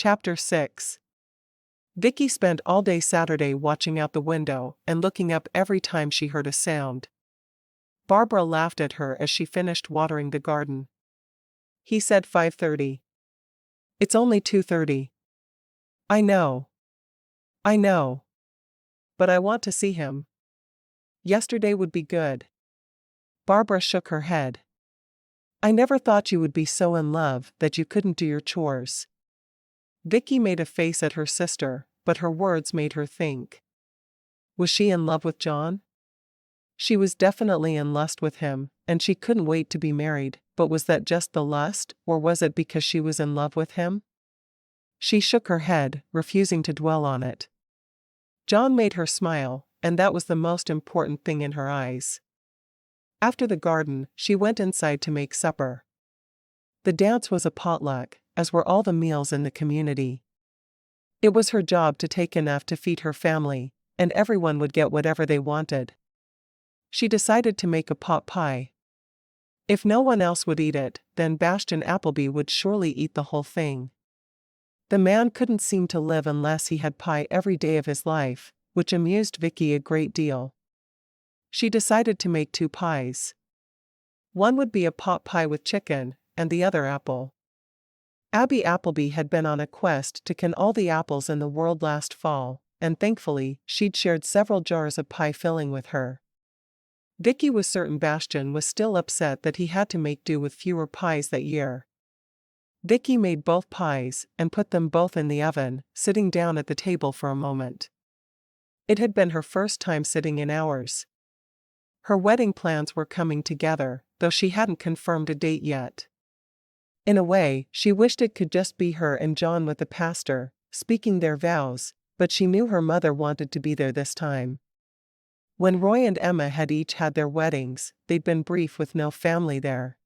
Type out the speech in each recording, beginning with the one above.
Chapter 6. Vicki spent all day Saturday watching out the window and looking up every time she heard a sound. Barbara laughed at her as she finished watering the garden. He said 5:30. It's only 2:30. I know. But I want to see him. Yesterday would be good. Barbara shook her head. I never thought you would be so in love that you couldn't do your chores. Vicki made a face at her sister, but her words made her think. Was she in love with John? She was definitely in lust with him, and she couldn't wait to be married, but was that just the lust, or was it because she was in love with him? She shook her head, refusing to dwell on it. John made her smile, and that was the most important thing in her eyes. After the garden, she went inside to make supper. The dance was a potluck, as were all the meals in the community. It was her job to take enough to feed her family, and everyone would get whatever they wanted. She decided to make a pot pie. If no one else would eat it, then Bastian Appleby would surely eat the whole thing. The man couldn't seem to live unless he had pie every day of his life, which amused Vicki a great deal. She decided to make 2 pies. One would be a pot pie with chicken, and the other apple. Abby Appleby had been on a quest to can all the apples in the world last fall, and thankfully, she'd shared several jars of pie filling with her. Vicki was certain Bastian was still upset that he had to make do with fewer pies that year. Vicki made both pies and put them both in the oven, sitting down at the table for a moment. It had been her first time sitting in hours. Her wedding plans were coming together, though she hadn't confirmed a date yet. In a way, she wished it could just be her and John with the pastor, speaking their vows, but she knew her mother wanted to be there this time. When Roy and Emma had each had their weddings, they'd been brief with no family there.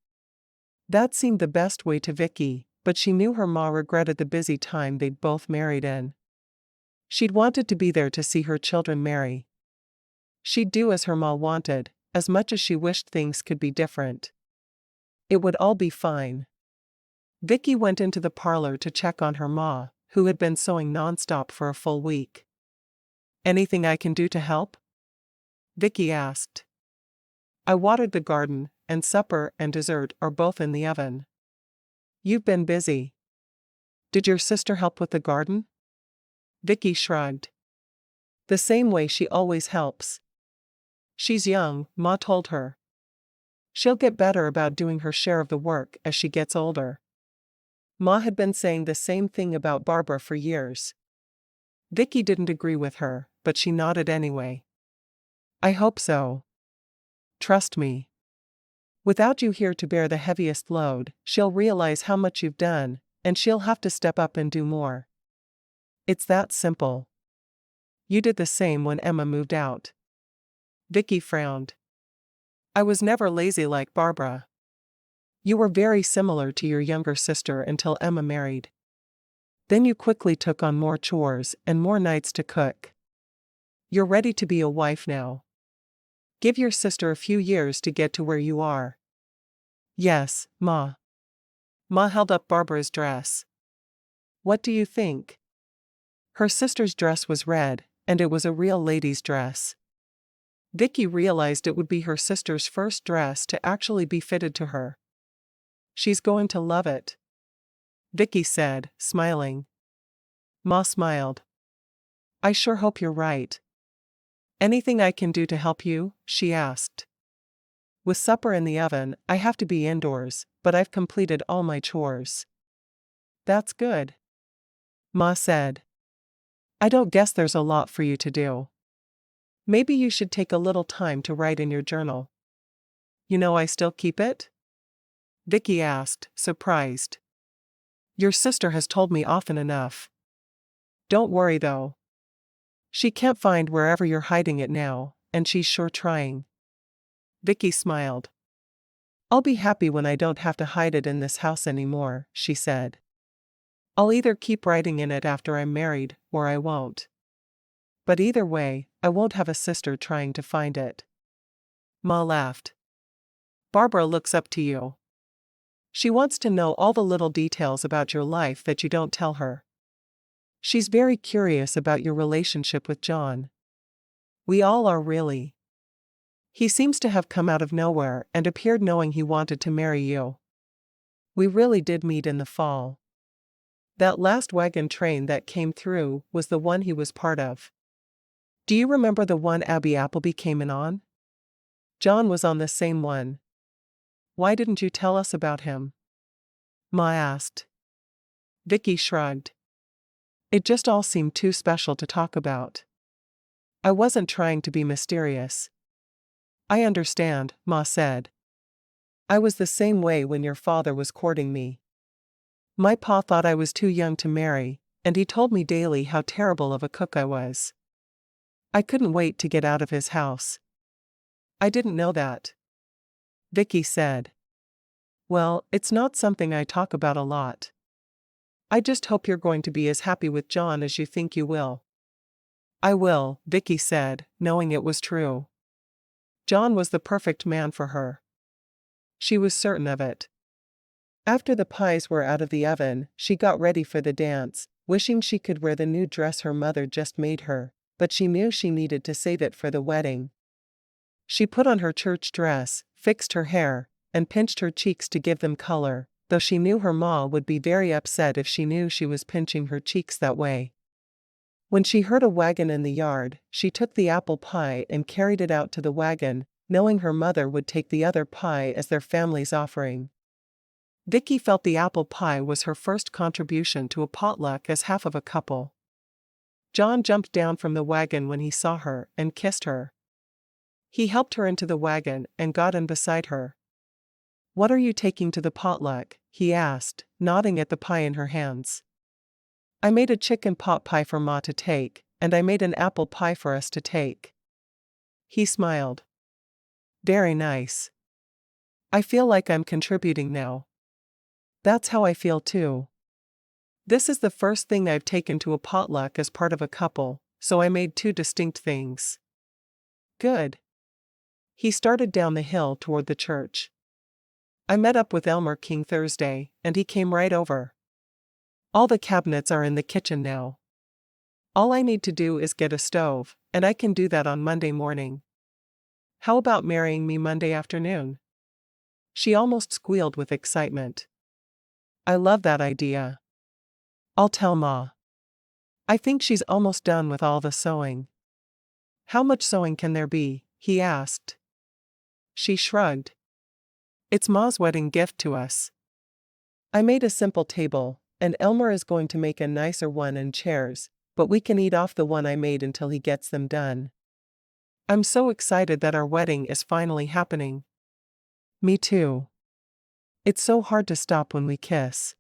That seemed the best way to Vicki, but she knew her ma regretted the busy time they'd both married in. She'd wanted to be there to see her children marry. She'd do as her ma wanted, as much as she wished things could be different. It would all be fine. Vicki went into the parlor to check on her ma, who had been sewing nonstop for a full week. Anything I can do to help? Vicki asked. I watered the garden, and supper and dessert are both in the oven. You've been busy. Did your sister help with the garden? Vicki shrugged. The same way she always helps. She's young, Ma told her. She'll get better about doing her share of the work as she gets older. Ma had been saying the same thing about Barbara for years. Vicki didn't agree with her, but she nodded anyway. I hope so. Trust me. Without you here to bear the heaviest load, she'll realize how much you've done, and she'll have to step up and do more. It's that simple. You did the same when Emma moved out. Vicki frowned. I was never lazy like Barbara. You were very similar to your younger sister until Emma married. Then you quickly took on more chores and more nights to cook. You're ready to be a wife now. Give your sister a few years to get to where you are. Yes, Ma. Ma held up Barbara's dress. What do you think? Her sister's dress was red, and it was a real lady's dress. Vicki realized it would be her sister's first dress to actually be fitted to her. She's going to love it, Vicki said, smiling. Ma smiled. I sure hope you're right. Anything I can do to help you? She asked. With supper in the oven, I have to be indoors, but I've completed all my chores. That's good, Ma said. I don't guess there's a lot for you to do. Maybe you should take a little time to write in your journal. You know I still keep it? Vicki asked, surprised. Your sister has told me often enough. Don't worry though. She can't find wherever you're hiding it now, and she's sure trying. Vicki smiled. I'll be happy when I don't have to hide it in this house anymore, she said. I'll either keep writing in it after I'm married, or I won't. But either way, I won't have a sister trying to find it. Ma laughed. Barbara looks up to you. She wants to know all the little details about your life that you don't tell her. She's very curious about your relationship with John. We all are really. He seems to have come out of nowhere and appeared knowing he wanted to marry you. We really did meet in the fall. That last wagon train that came through was the one he was part of. Do you remember the one Abby Appleby came in on? John was on the same one. Why didn't you tell us about him? Ma asked. Vicki shrugged. It just all seemed too special to talk about. I wasn't trying to be mysterious. I understand, Ma said. I was the same way when your father was courting me. My pa thought I was too young to marry, and he told me daily how terrible of a cook I was. I couldn't wait to get out of his house. I didn't know that. Vicki said. Well, it's not something I talk about a lot. I just hope you're going to be as happy with John as you think you will. I will, Vicki said, knowing it was true. John was the perfect man for her. She was certain of it. After the pies were out of the oven, she got ready for the dance, wishing she could wear the new dress her mother just made her, but she knew she needed to save it for the wedding. She put on her church dress, fixed her hair, and pinched her cheeks to give them color, though she knew her ma would be very upset if she knew she was pinching her cheeks that way. When she heard a wagon in the yard, she took the apple pie and carried it out to the wagon, knowing her mother would take the other pie as their family's offering. Vicki felt the apple pie was her first contribution to a potluck as half of a couple. John jumped down from the wagon when he saw her and kissed her. He helped her into the wagon and got in beside her. What are you taking to the potluck? He asked, nodding at the pie in her hands. I made a chicken pot pie for Ma to take, and I made an apple pie for us to take. He smiled. Very nice. I feel like I'm contributing now. That's how I feel too. This is the first thing I've taken to a potluck as part of a couple, so I made two distinct things. Good. He started down the hill toward the church. I met up with Elmer King Thursday, and he came right over. All the cabinets are in the kitchen now. All I need to do is get a stove, and I can do that on Monday morning. How about marrying me Monday afternoon? She almost squealed with excitement. I love that idea. I'll tell Ma. I think she's almost done with all the sewing. How much sewing can there be? He asked. She shrugged. It's Ma's wedding gift to us. I made a simple table, and Elmer is going to make a nicer one and chairs, but we can eat off the one I made until he gets them done. I'm so excited that our wedding is finally happening. Me too. It's so hard to stop when we kiss.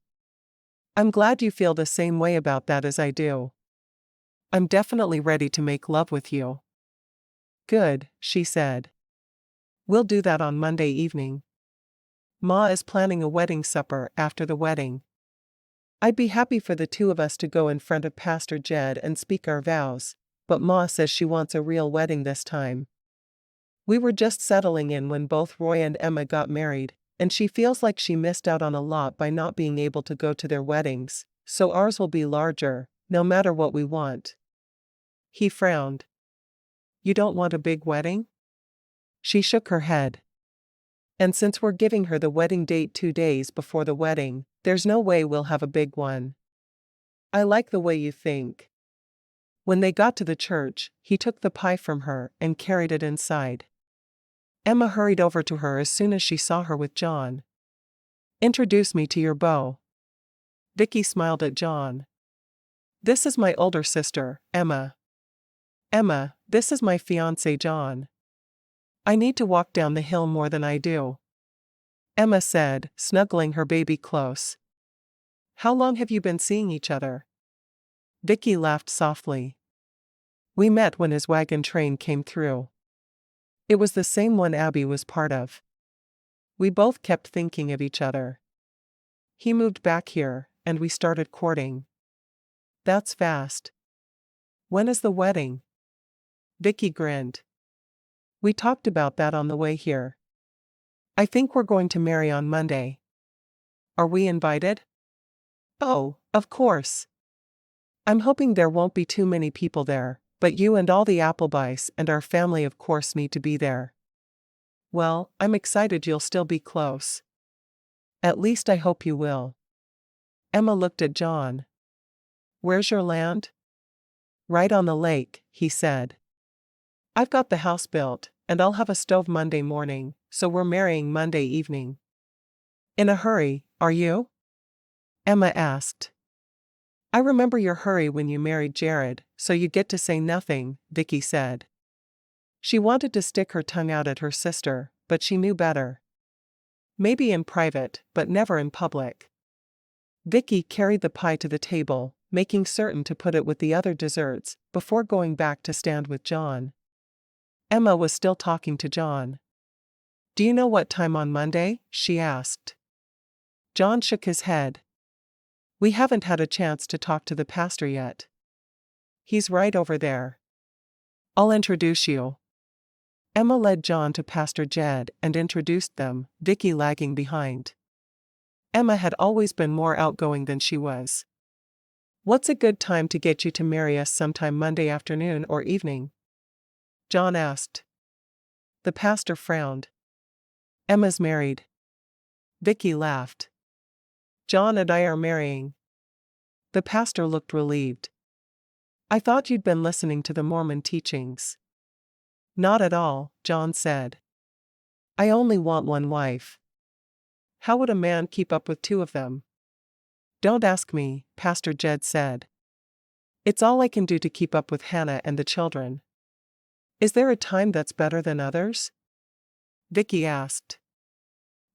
I'm glad you feel the same way about that as I do. I'm definitely ready to make love with you. Good, she said. We'll do that on Monday evening. Ma is planning a wedding supper after the wedding. I'd be happy for the two of us to go in front of Pastor Jed and speak our vows, but Ma says she wants a real wedding this time. We were just settling in when both Roy and Emma got married, and she feels like she missed out on a lot by not being able to go to their weddings, so ours will be larger, no matter what we want. He frowned. You don't want a big wedding? She shook her head. And since we're giving her the wedding date 2 days before the wedding, there's no way we'll have a big one. I like the way you think. When they got to the church, he took the pie from her and carried it inside. Emma hurried over to her as soon as she saw her with John. Introduce me to your beau. Vicki smiled at John. This is my older sister, Emma. Emma, this is my fiancé John. I need to walk down the hill more than I do, Emma said, snuggling her baby close. How long have you been seeing each other? Vicki laughed softly. We met when his wagon train came through. It was the same one Abby was part of. We both kept thinking of each other. He moved back here, and we started courting. That's fast. When is the wedding? Vicki grinned. We talked about that on the way here. I think we're going to marry on Monday. Are we invited? Oh, of course. I'm hoping there won't be too many people there, but you and all the Applebys and our family of course need to be there. Well, I'm excited you'll still be close. At least I hope you will. Emma looked at John. Where's your land? Right on the lake, he said. I've got the house built, and I'll have a stove Monday morning, so we're marrying Monday evening. In a hurry, are you? Emma asked. I remember your hurry when you married Jared, so you get to say nothing, Vicki said. She wanted to stick her tongue out at her sister, but she knew better. Maybe in private, but never in public. Vicki carried the pie to the table, making certain to put it with the other desserts, before going back to stand with John. Emma was still talking to John. Do you know what time on Monday? She asked. John shook his head. We haven't had a chance to talk to the pastor yet. He's right over there. I'll introduce you. Emma led John to Pastor Jed and introduced them, Vicki lagging behind. Emma had always been more outgoing than she was. What's a good time to get you to marry us sometime Monday afternoon or evening? John asked. The pastor frowned. Emma's married. Vicki laughed. John and I are marrying. The pastor looked relieved. I thought you'd been listening to the Mormon teachings. Not at all, John said. I only want one wife. How would a man keep up with two of them? Don't ask me, Pastor Jed said. It's all I can do to keep up with Hannah and the children. Is there a time that's better than others? Vicki asked.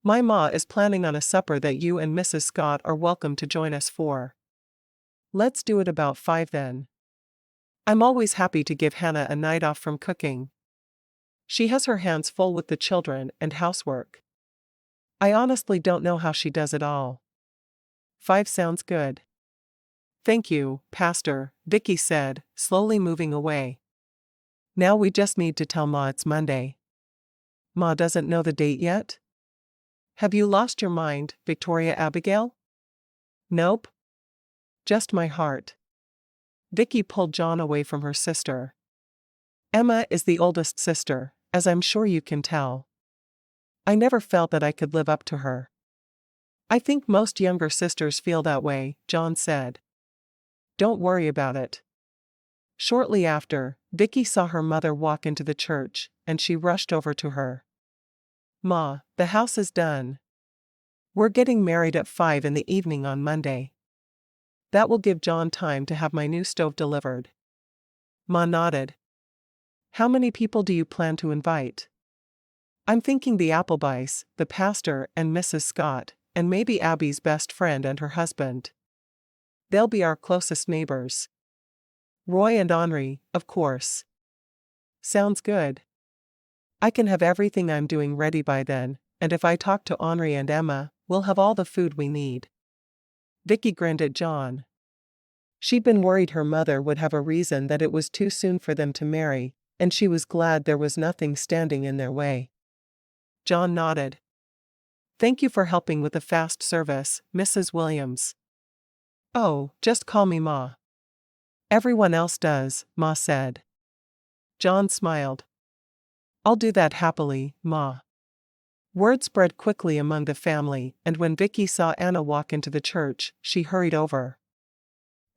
My ma is planning on a supper that you and Mrs. Scott are welcome to join us for. Let's do it about 5 then. I'm always happy to give Hannah a night off from cooking. She has her hands full with the children and housework. I honestly don't know how she does it all. 5 sounds good. Thank you, Pastor, Vicki said, slowly moving away. Now we just need to tell Ma it's Monday. Ma doesn't know the date yet? Have you lost your mind, Victoria Abigail? Nope. Just my heart. Vicki pulled John away from her sister. Emma is the oldest sister, as I'm sure you can tell. I never felt that I could live up to her. I think most younger sisters feel that way, John said. Don't worry about it. Shortly after, Vicki saw her mother walk into the church, and she rushed over to her. Ma, the house is done. We're getting married at 5 in the evening on Monday. That will give John time to have my new stove delivered. Ma nodded. How many people do you plan to invite? I'm thinking the Applebys, the pastor and Mrs. Scott, and maybe Abby's best friend and her husband. They'll be our closest neighbors. Roy and Henri, of course. Sounds good. I can have everything I'm doing ready by then, and if I talk to Henri and Emma, we'll have all the food we need. Vicki grinned at John. She'd been worried her mother would have a reason that it was too soon for them to marry, and she was glad there was nothing standing in their way. John nodded. Thank you for helping with the fast service, Mrs. Williams. Oh, just call me Ma. Everyone else does, Ma said. John smiled. I'll do that happily, Ma. Word spread quickly among the family, and when Vicki saw Anna walk into the church, she hurried over.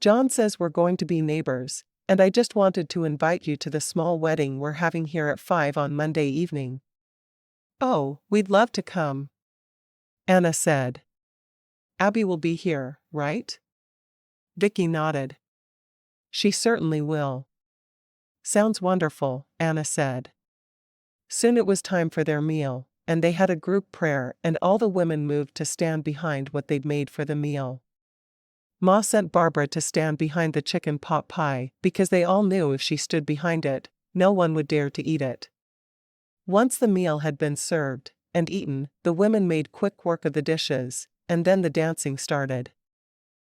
John says we're going to be neighbors, and I just wanted to invite you to the small wedding we're having here at 5 on Monday evening. Oh, we'd love to come. Anna said. Abby will be here, right? Vicki nodded. She certainly will. Sounds wonderful, Anna said. Soon it was time for their meal, and they had a group prayer and all the women moved to stand behind what they'd made for the meal. Ma sent Barbara to stand behind the chicken pot pie because they all knew if she stood behind it, no one would dare to eat it. Once the meal had been served and eaten, the women made quick work of the dishes, and then the dancing started.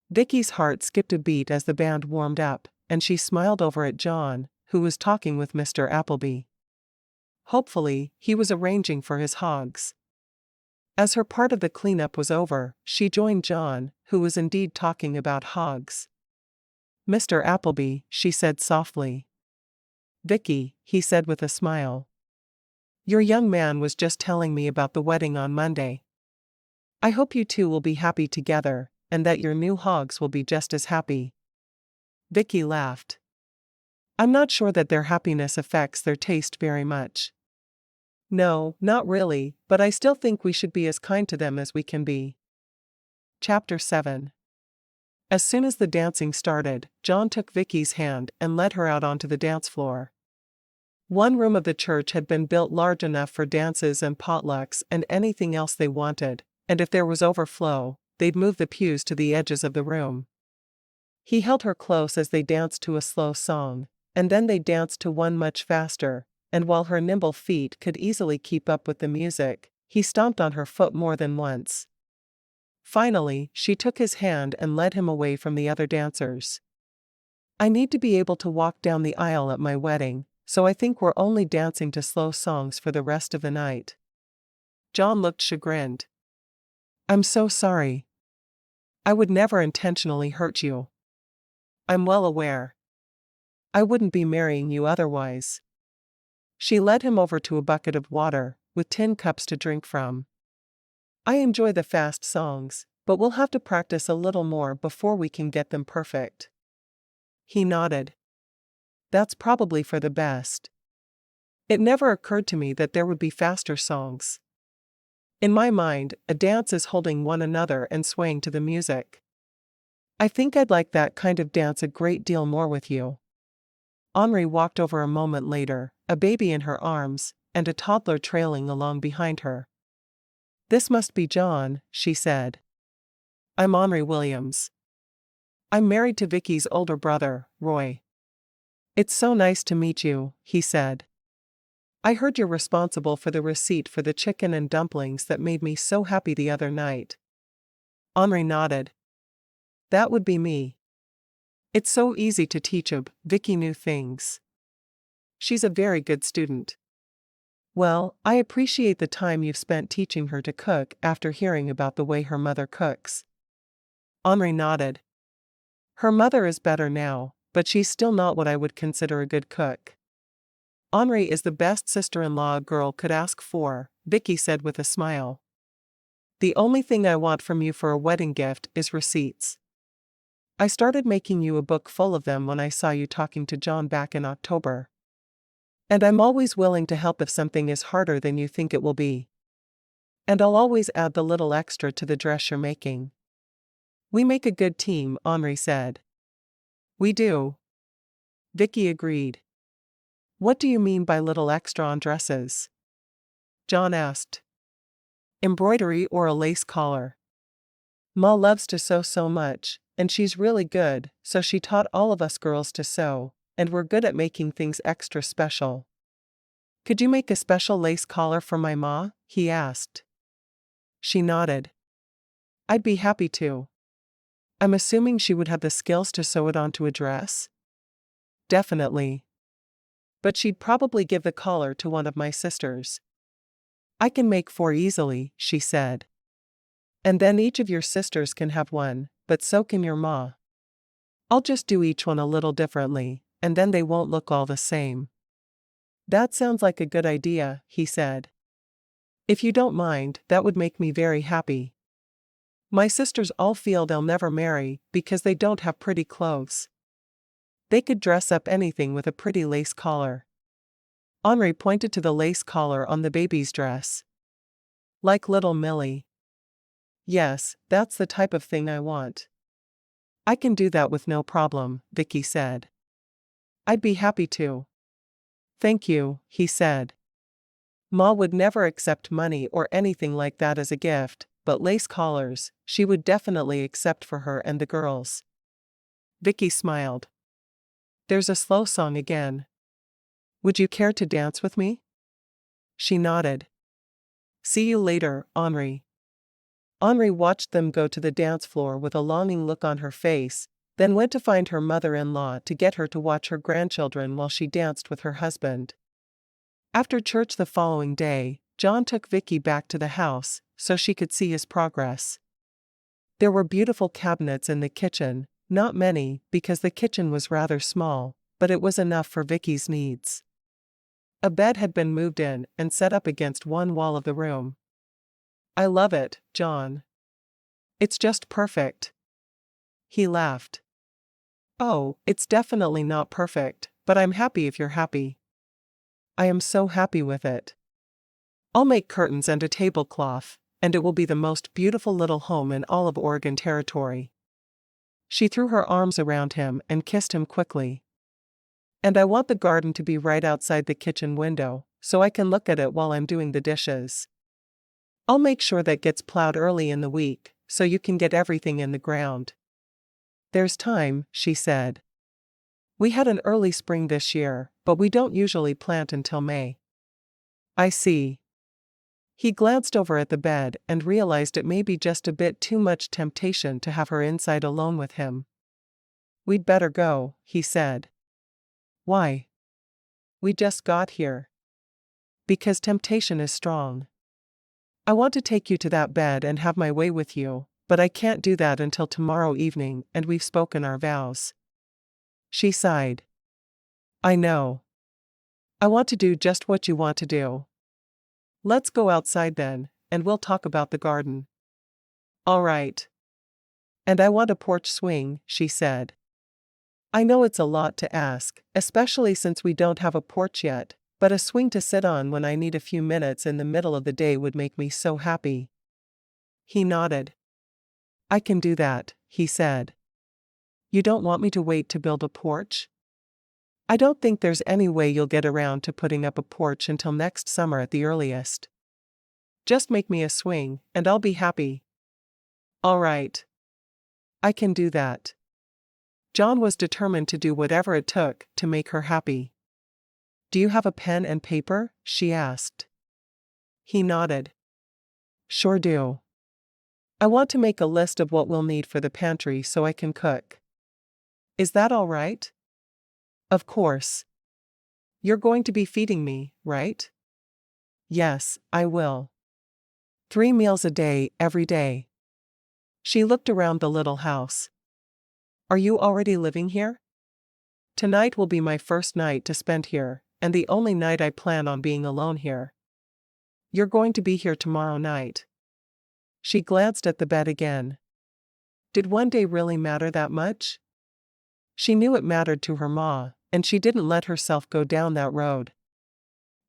Vicki's heart skipped a beat as the band warmed up, and she smiled over at John, who was talking with Mr. Appleby. Hopefully, he was arranging for his hogs. As her part of the cleanup was over, she joined John, who was indeed talking about hogs. Mr. Appleby, she said softly. Vicki, he said with a smile. Your young man was just telling me about the wedding on Monday. I hope you two will be happy together, and that your new hogs will be just as happy. Vicki laughed. I'm not sure that their happiness affects their taste very much. No, not really, but I still think we should be as kind to them as we can be. Chapter 7. As soon as the dancing started, John took Vicki's hand and led her out onto the dance floor. One room of the church had been built large enough for dances and potlucks and anything else they wanted, and if there was overflow, they'd move the pews to the edges of the room. He held her close as they danced to a slow song, and then they danced to one much faster, and while her nimble feet could easily keep up with the music, he stomped on her foot more than once. Finally, she took his hand and led him away from the other dancers. I need to be able to walk down the aisle at my wedding, so I think we're only dancing to slow songs for the rest of the night. John looked chagrined. I'm so sorry. I would never intentionally hurt you. I'm well aware. I wouldn't be marrying you otherwise. She led him over to a bucket of water, with tin cups to drink from. I enjoy the fast songs, but we'll have to practice a little more before we can get them perfect. He nodded. That's probably for the best. It never occurred to me that there would be faster songs. In my mind, a dance is holding one another and swaying to the music. I think I'd like that kind of dance a great deal more with you. Henri walked over a moment later, a baby in her arms, and a toddler trailing along behind her. This must be John, she said. I'm Vicki Williams. I'm married to Vicki's older brother, Roy. It's so nice to meet you, he said. I heard you're responsible for the receipt for the chicken and dumplings that made me so happy the other night. Henri nodded. That would be me. It's so easy to teach Vicki new things. She's a very good student. Well, I appreciate the time you've spent teaching her to cook after hearing about the way her mother cooks. Henri nodded. Her mother is better now, but she's still not what I would consider a good cook. Henri is the best sister-in-law a girl could ask for, Vicki said with a smile. The only thing I want from you for a wedding gift is receipts. I started making you a book full of them when I saw you talking to John back in October. And I'm always willing to help if something is harder than you think it will be. And I'll always add the little extra to the dress you're making. We make a good team, Henri said. We do. Vicki agreed. What do you mean by little extra on dresses? John asked. Embroidery or a lace collar. Ma loves to sew so much, and she's really good, so she taught all of us girls to sew, and we're good at making things extra special. Could you make a special lace collar for my ma? He asked. She nodded. I'd be happy to. I'm assuming she would have the skills to sew it onto a dress? Definitely. But she'd probably give the collar to one of my sisters. I can make 4 easily, she said. And then each of your sisters can have one, but so can your ma. I'll just do each one a little differently, and then they won't look all the same. That sounds like a good idea, he said. If you don't mind, that would make me very happy. My sisters all feel they'll never marry because they don't have pretty clothes. They could dress up anything with a pretty lace collar. Henri pointed to the lace collar on the baby's dress. Like little Millie. Yes, that's the type of thing I want. I can do that with no problem, Vicki said. I'd be happy to. Thank you, he said. Ma would never accept money or anything like that as a gift, but lace collars, she would definitely accept for her and the girls. Vicki smiled. There's a slow song again. Would you care to dance with me? She nodded. See you later, Henri. Henri watched them go to the dance floor with a longing look on her face, then went to find her mother-in-law to get her to watch her grandchildren while she danced with her husband. After church the following day, John took Vicki back to the house, so she could see his progress. There were beautiful cabinets in the kitchen, Not many, because the kitchen was rather small, but it was enough for Vicki's needs. A bed had been moved in and set up against one wall of the room. I love it, John. It's just perfect. He laughed. Oh, it's definitely not perfect, but I'm happy if you're happy. I am so happy with it. I'll make curtains and a tablecloth, and it will be the most beautiful little home in all of Oregon Territory. She threw her arms around him and kissed him quickly. And I want the garden to be right outside the kitchen window, so I can look at it while I'm doing the dishes. I'll make sure that gets plowed early in the week, so you can get everything in the ground. There's time, she said. We had an early spring this year, but we don't usually plant until May. I see. He glanced over at the bed and realized it may be just a bit too much temptation to have her inside alone with him. We'd better go, he said. Why? We just got here. Because temptation is strong. I want to take you to that bed and have my way with you, but I can't do that until tomorrow evening and we've spoken our vows. She sighed. I know. I want to do just what you want to do. Let's go outside then, and we'll talk about the garden. All right. And I want a porch swing, she said. I know it's a lot to ask, especially since we don't have a porch yet, but a swing to sit on when I need a few minutes in the middle of the day would make me so happy. He nodded. I can do that, he said. You don't want me to wait to build a porch? I don't think there's any way you'll get around to putting up a porch until next summer at the earliest. Just make me a swing, and I'll be happy. All right. I can do that. John was determined to do whatever it took to make her happy. Do you have a pen and paper? She asked. He nodded. Sure do. I want to make a list of what we'll need for the pantry so I can cook. Is that all right? Of course. You're going to be feeding me, right? Yes, I will. 3 meals a day, every day. She looked around the little house. Are you already living here? Tonight will be my first night to spend here, and the only night I plan on being alone here. You're going to be here tomorrow night. She glanced at the bed again. Did one day really matter that much? She knew it mattered to her ma, and she didn't let herself go down that road.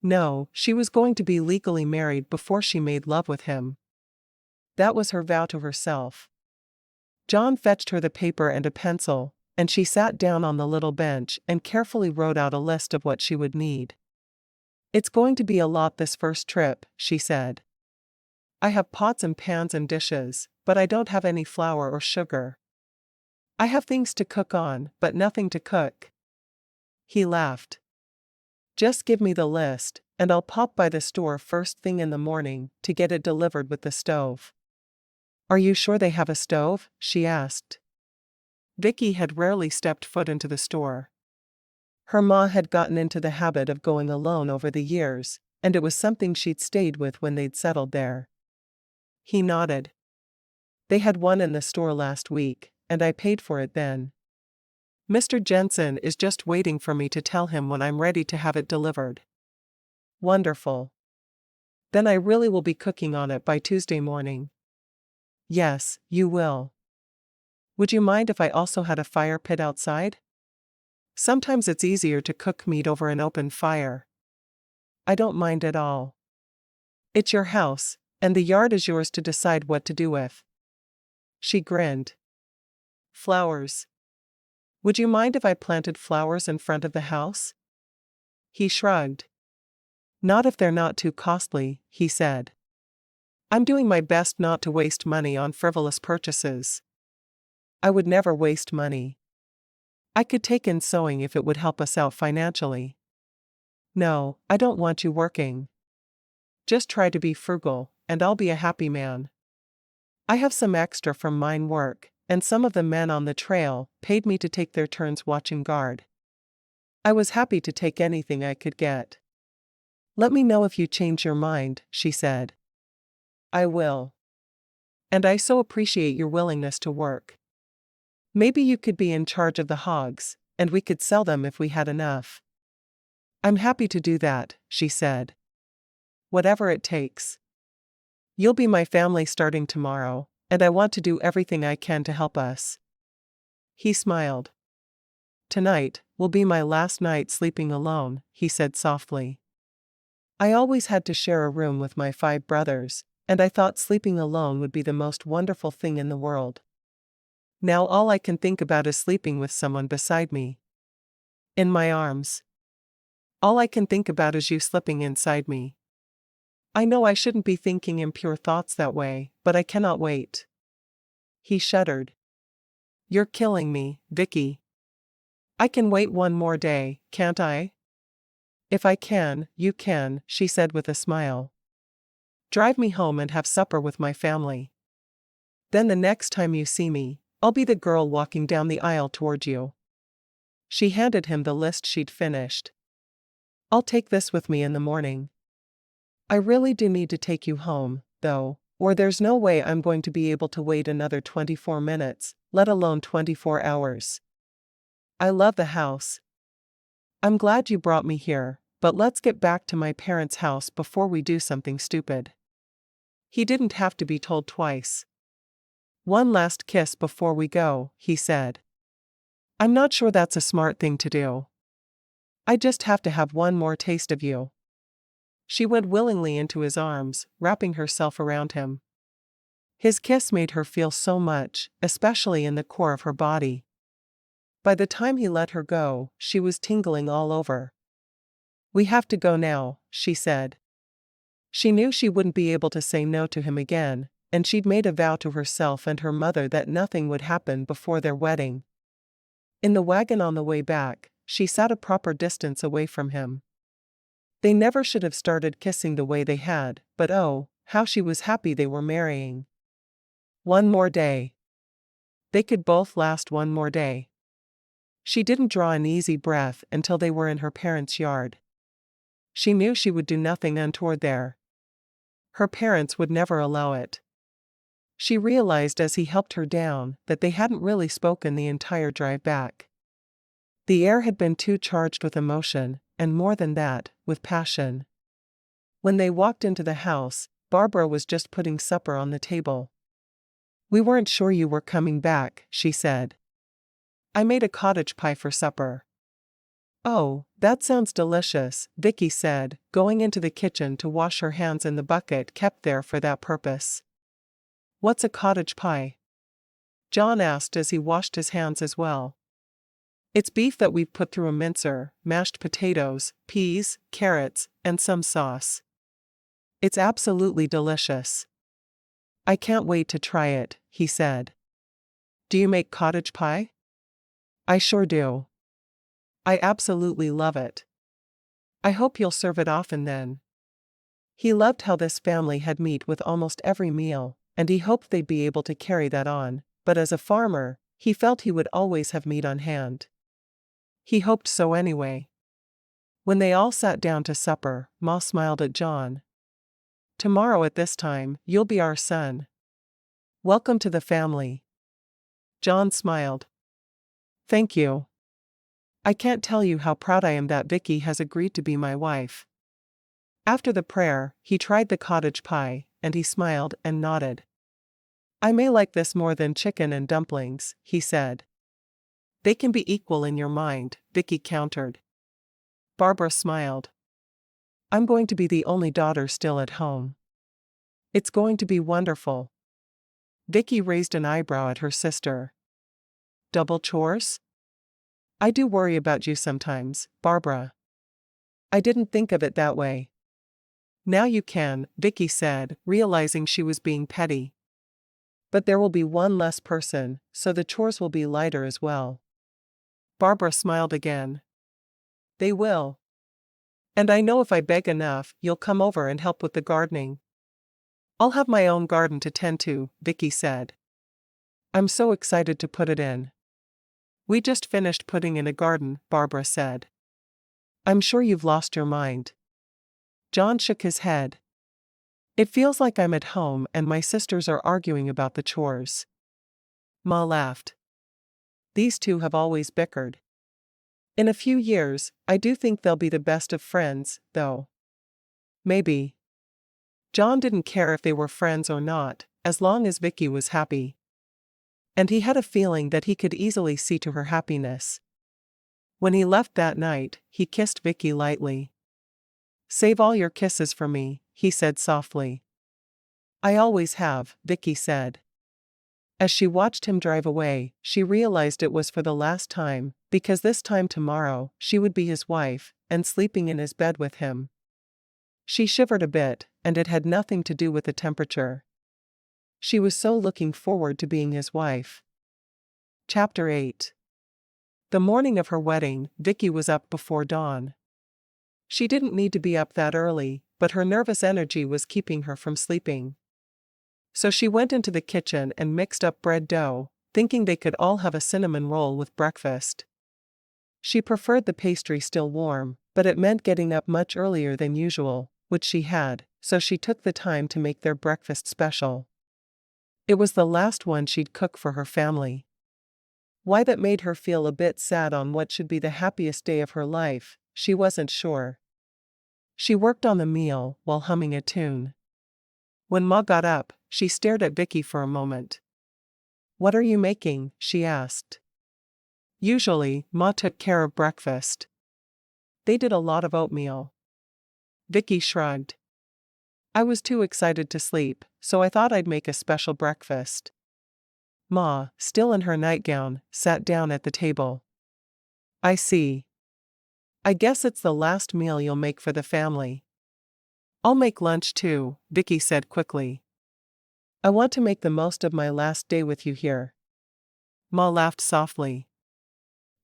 No, she was going to be legally married before she made love with him. That was her vow to herself. John fetched her the paper and a pencil, and she sat down on the little bench and carefully wrote out a list of what she would need. It's going to be a lot this first trip, she said. I have pots and pans and dishes, but I don't have any flour or sugar. I have things to cook on, but nothing to cook. He laughed. Just give me the list, and I'll pop by the store first thing in the morning to get it delivered with the stove. Are you sure they have a stove? She asked. Vicki had rarely stepped foot into the store. Her ma had gotten into the habit of going alone over the years, and it was something she'd stayed with when they'd settled there. He nodded. They had one in the store last week, and I paid for it then. Mr. Jensen is just waiting for me to tell him when I'm ready to have it delivered. Wonderful. Then I really will be cooking on it by Tuesday morning. Yes, you will. Would you mind if I also had a fire pit outside? Sometimes it's easier to cook meat over an open fire. I don't mind at all. It's your house, and the yard is yours to decide what to do with. She grinned. Flowers. Would you mind if I planted flowers in front of the house? He shrugged. Not if they're not too costly, he said. I'm doing my best not to waste money on frivolous purchases. I would never waste money. I could take in sewing if it would help us out financially. No, I don't want you working. Just try to be frugal, and I'll be a happy man. I have some extra from mine work, and some of the men on the trail paid me to take their turns watching guard. I was happy to take anything I could get. Let me know if you change your mind, she said. I will. And I so appreciate your willingness to work. Maybe you could be in charge of the hogs, and we could sell them if we had enough. I'm happy to do that, she said. Whatever it takes. You'll be my family starting tomorrow, and I want to do everything I can to help us. He smiled. Tonight will be my last night sleeping alone, he said softly. I always had to share a room with my 5 brothers, and I thought sleeping alone would be the most wonderful thing in the world. Now all I can think about is sleeping with someone beside me. In my arms. All I can think about is you slipping inside me. I know I shouldn't be thinking impure thoughts that way, but I cannot wait. He shuddered. You're killing me, Vicki. I can wait one more day, can't I? If I can, you can, she said with a smile. Drive me home and have supper with my family. Then the next time you see me, I'll be the girl walking down the aisle toward you. She handed him the list she'd finished. I'll take this with me in the morning. I really do need to take you home, though, or there's no way I'm going to be able to wait another 24 minutes, let alone 24 hours. I love the house. I'm glad you brought me here, but let's get back to my parents' house before we do something stupid. He didn't have to be told twice. One last kiss before we go, he said. I'm not sure that's a smart thing to do. I just have to have one more taste of you. She went willingly into his arms, wrapping herself around him. His kiss made her feel so much, especially in the core of her body. By the time he let her go, she was tingling all over. We have to go now, she said. She knew she wouldn't be able to say no to him again, and she'd made a vow to herself and her mother that nothing would happen before their wedding. In the wagon on the way back, she sat a proper distance away from him. They never should have started kissing the way they had, but oh, how she was happy they were marrying. One more day. They could both last one more day. She didn't draw an easy breath until they were in her parents' yard. She knew she would do nothing untoward there. Her parents would never allow it. She realized as he helped her down that they hadn't really spoken the entire drive back. The air had been too charged with emotion, and more than that, with passion. When they walked into the house, Barbara was just putting supper on the table. We weren't sure you were coming back, she said. I made a cottage pie for supper. Oh, that sounds delicious, Vicki said, going into the kitchen to wash her hands in the bucket kept there for that purpose. What's a cottage pie? John asked as he washed his hands as well. It's beef that we've put through a mincer, mashed potatoes, peas, carrots, and some sauce. It's absolutely delicious. I can't wait to try it, he said. Do you make cottage pie? I sure do. I absolutely love it. I hope you'll serve it often then. He loved how this family had meat with almost every meal, and he hoped they'd be able to carry that on, but as a farmer, he felt he would always have meat on hand. He hoped so anyway. When they all sat down to supper, Ma smiled at John. Tomorrow at this time, you'll be our son. Welcome to the family. John smiled. Thank you. I can't tell you how proud I am that Vicki has agreed to be my wife. After the prayer, he tried the cottage pie, and he smiled and nodded. I may like this more than chicken and dumplings, he said. They can be equal in your mind, Vicki countered. Barbara smiled. I'm going to be the only daughter still at home. It's going to be wonderful. Vicki raised an eyebrow at her sister. Double chores? I do worry about you sometimes, Barbara. I didn't think of it that way. Now you can, Vicki said, realizing she was being petty. But there will be one less person, so the chores will be lighter as well. Barbara smiled again. They will. And I know if I beg enough, you'll come over and help with the gardening. I'll have my own garden to tend to, Vicki said. I'm so excited to put it in. We just finished putting in a garden, Barbara said. I'm sure you've lost your mind. John shook his head. It feels like I'm at home and my sisters are arguing about the chores. Ma laughed. these two have always bickered. In a few years, I do think they'll be the best of friends, though. Maybe. John didn't care if they were friends or not, as long as Vicki was happy. And he had a feeling that he could easily see to her happiness. When he left that night, he kissed Vicki lightly. "Save all your kisses for me," he said softly. "I always have," Vicki said. As she watched him drive away, she realized it was for the last time, because this time tomorrow, she would be his wife, and sleeping in his bed with him. She shivered a bit, and it had nothing to do with the temperature. She was so looking forward to being his wife. Chapter 8. The morning of her wedding, Vicki was up before dawn. She didn't need to be up that early, but her nervous energy was keeping her from sleeping. So she went into the kitchen and mixed up bread dough, thinking they could all have a cinnamon roll with breakfast. She preferred the pastry still warm, but it meant getting up much earlier than usual, which she had, so she took the time to make their breakfast special. It was the last one she'd cook for her family. Why that made her feel a bit sad on what should be the happiest day of her life, she wasn't sure. She worked on the meal while humming a tune. When Ma got up, she stared at Vicki for a moment. "What are you making?" she asked. Usually, Ma took care of breakfast. They did a lot of oatmeal. Vicki shrugged. "I was too excited to sleep, so I thought I'd make a special breakfast." Ma, still in her nightgown, sat down at the table. "I see. I guess it's the last meal you'll make for the family." "I'll make lunch too," Vicki said quickly. "I want to make the most of my last day with you here." Ma laughed softly.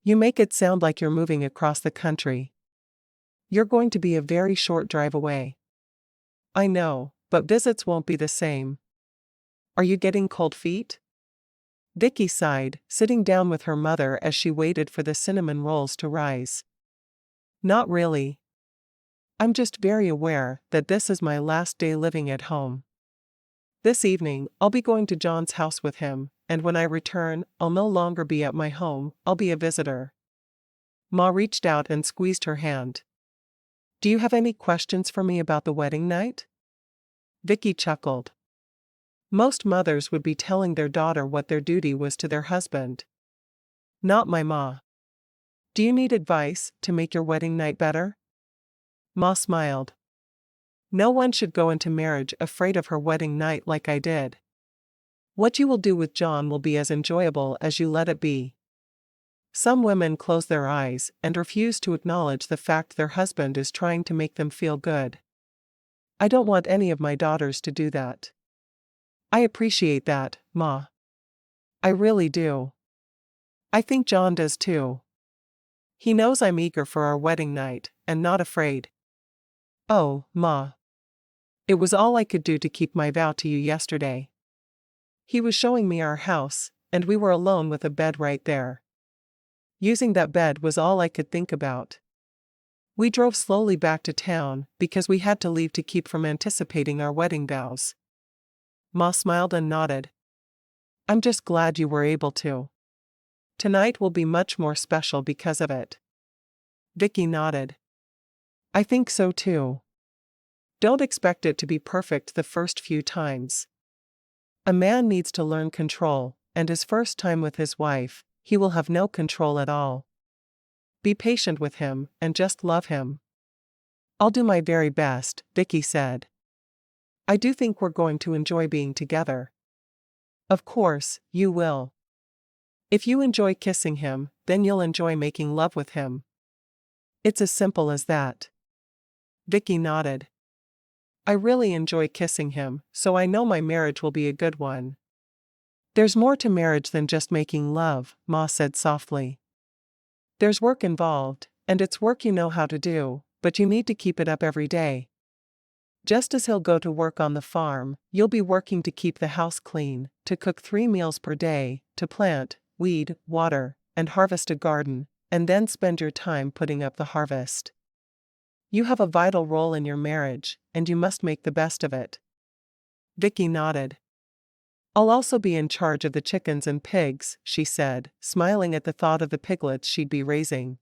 "You make it sound like you're moving across the country. You're going to be a very short drive away." "I know, but visits won't be the same." "Are you getting cold feet?" Vicki sighed, sitting down with her mother as she waited for the cinnamon rolls to rise. "Not really. I'm just very aware that this is my last day living at home. This evening, I'll be going to John's house with him, and when I return, I'll no longer be at my home, I'll be a visitor." Ma reached out and squeezed her hand. "Do you have any questions for me about the wedding night?" Vicki chuckled. Most mothers would be telling their daughter what their duty was to their husband. Not my Ma. "Do you need advice to make your wedding night better?" Ma smiled. "No one should go into marriage afraid of her wedding night like I did. What you will do with John will be as enjoyable as you let it be." Some women close their eyes and refuse to acknowledge the fact their husband is trying to make them feel good. I don't want any of my daughters to do that. I appreciate that, Ma. I really do. I think John does too. He knows I'm eager for our wedding night, and not afraid. Oh, Ma. It was all I could do to keep my vow to you yesterday. He was showing me our house, and we were alone with a bed right there. Using that bed was all I could think about. We drove slowly back to town because we had to leave to keep from anticipating our wedding vows. Ma smiled and nodded. "I'm just glad you were able to. Tonight will be much more special because of it." Vicki nodded. "I think so too. Don't expect it to be perfect the first few times. A man needs to learn control, and his first time with his wife, he will have no control at all. Be patient with him, and just love him." "I'll do my very best," Vicki said. "I do think we're going to enjoy being together." "Of course, you will. If you enjoy kissing him, then you'll enjoy making love with him. It's as simple as that." Vicki nodded. "I really enjoy kissing him, so I know my marriage will be a good one." "There's more to marriage than just making love," Ma said softly. "There's work involved, and it's work you know how to do, but you need to keep it up every day. Just as he'll go to work on the farm, you'll be working to keep the house clean, to cook 3 meals per day, to plant, weed, water, and harvest a garden, and then spend your time putting up the harvest. You have a vital role in your marriage, and you must make the best of it." Vicki nodded. I'll also be in charge of the chickens and pigs, she said, smiling at the thought of the piglets she'd be raising.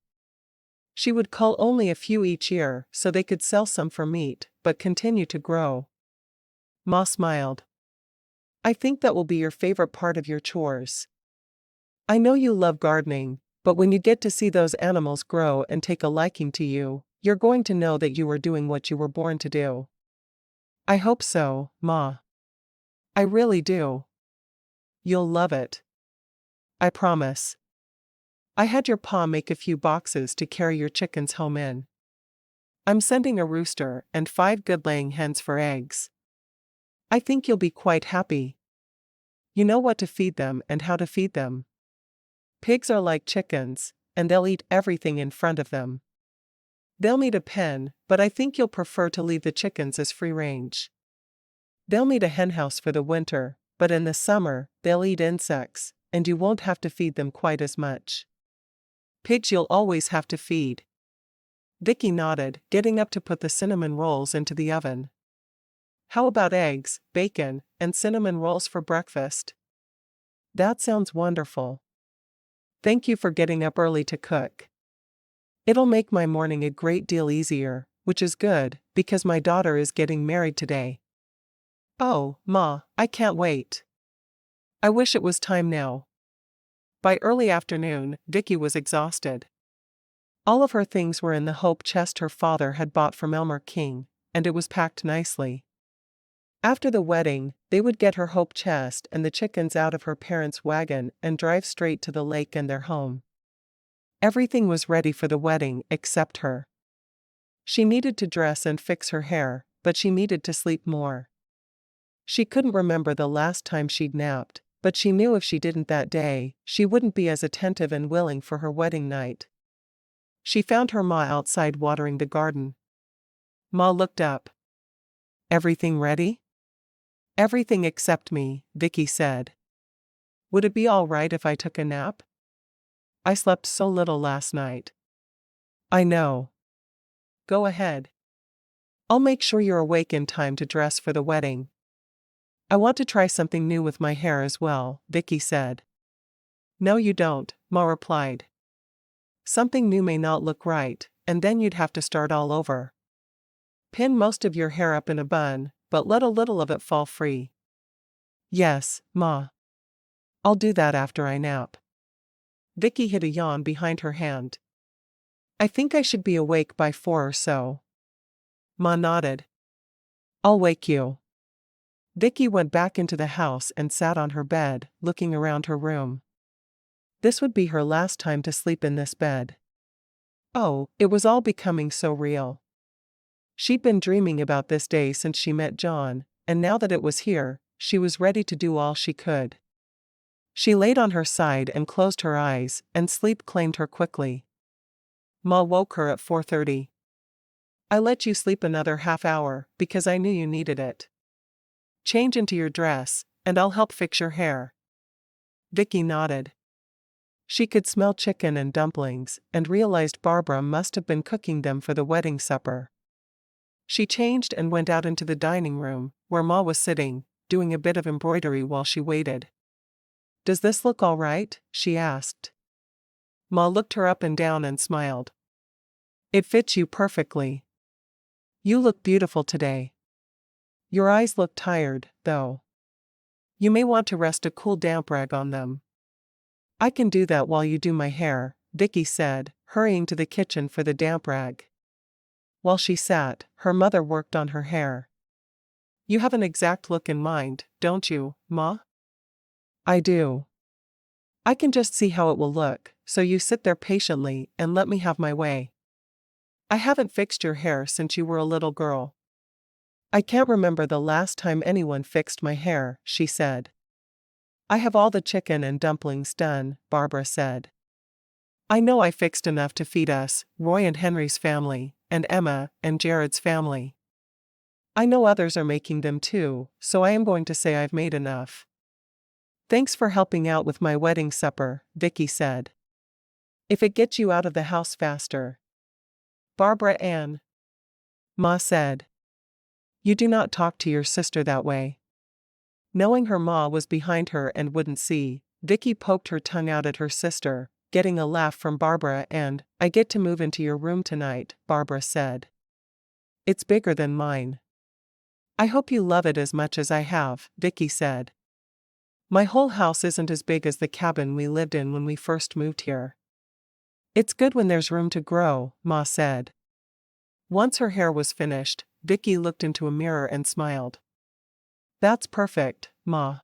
She would cull only a few each year so they could sell some for meat, but continue to grow. Ma smiled. I think that will be your favorite part of your chores. I know you love gardening, but when you get to see those animals grow and take a liking to you, you're going to know that you were doing what you were born to do. I hope so, Ma. I really do. You'll love it. I promise. I had your pa make a few boxes to carry your chickens home in. I'm sending a rooster and 5 good-laying hens for eggs. I think you'll be quite happy. You know what to feed them and how to feed them. Pigs are like chickens, and they'll eat everything in front of them. They'll need a pen, but I think you'll prefer to leave the chickens as free range. They'll need a henhouse for the winter, but in the summer, they'll eat insects, and you won't have to feed them quite as much. Pigs you'll always have to feed. Vicki nodded, getting up to put the cinnamon rolls into the oven. How about eggs, bacon, and cinnamon rolls for breakfast? That sounds wonderful. Thank you for getting up early to cook. It'll make my morning a great deal easier, which is good, because my daughter is getting married today. Oh, Ma, I can't wait. I wish it was time now. By early afternoon, Vicki was exhausted. All of her things were in the hope chest her father had bought from Elmer King, and it was packed nicely. After the wedding, they would get her hope chest and the chickens out of her parents' wagon and drive straight to the lake and their home. Everything was ready for the wedding except her. She needed to dress and fix her hair, but she needed to sleep more. She couldn't remember the last time she'd napped, but she knew if she didn't that day, she wouldn't be as attentive and willing for her wedding night. She found her Ma outside watering the garden. Ma looked up. Everything ready? Everything except me, Vicki said. Would it be all right if I took a nap? I slept so little last night. I know. Go ahead. I'll make sure you're awake in time to dress for the wedding. I want to try something new with my hair as well, Vicki said. No you don't, Ma replied. Something new may not look right, and then you'd have to start all over. Pin most of your hair up in a bun, but let a little of it fall free. Yes, Ma. I'll do that after I nap. Vicki hid a yawn behind her hand. I think I should be awake by 4 or so. Ma nodded. I'll wake you. Vicki went back into the house and sat on her bed, looking around her room. This would be her last time to sleep in this bed. Oh, it was all becoming so real. She'd been dreaming about this day since she met John, and now that it was here, she was ready to do all she could. She laid on her side and closed her eyes, and sleep claimed her quickly. Ma woke her at 4:30. I let you sleep another half hour, because I knew you needed it. Change into your dress, and I'll help fix your hair. Vicki nodded. She could smell chicken and dumplings, and realized Barbara must have been cooking them for the wedding supper. She changed and went out into the dining room, where Ma was sitting, doing a bit of embroidery while she waited. Does this look all right? She asked. Ma looked her up and down and smiled. It fits you perfectly. You look beautiful today. Your eyes look tired, though. You may want to rest a cool damp rag on them. I can do that while you do my hair, Vicki said, hurrying to the kitchen for the damp rag. While she sat, her mother worked on her hair. You have an exact look in mind, don't you, Ma? I do. I can just see how it will look, so you sit there patiently and let me have my way. I haven't fixed your hair since you were a little girl. I can't remember the last time anyone fixed my hair, she said. I have all the chicken and dumplings done, Barbara said. I know I fixed enough to feed us, Roy and Henry's family, and Emma and Jared's family. I know others are making them too, so I am going to say I've made enough. Thanks for helping out with my wedding supper, Vicki said. If it gets you out of the house faster. Barbara Ann. Ma said. You do not talk to your sister that way. Knowing her ma was behind her and wouldn't see, Vicki poked her tongue out at her sister, getting a laugh from Barbara and, "I get to move into your room tonight," Barbara said. "It's bigger than mine." "I hope you love it as much as I have," Vicki said. "My whole house isn't as big as the cabin we lived in when we first moved here." "It's good when there's room to grow," Ma said. Once her hair was finished, Vicki looked into a mirror and smiled. "That's perfect, Ma."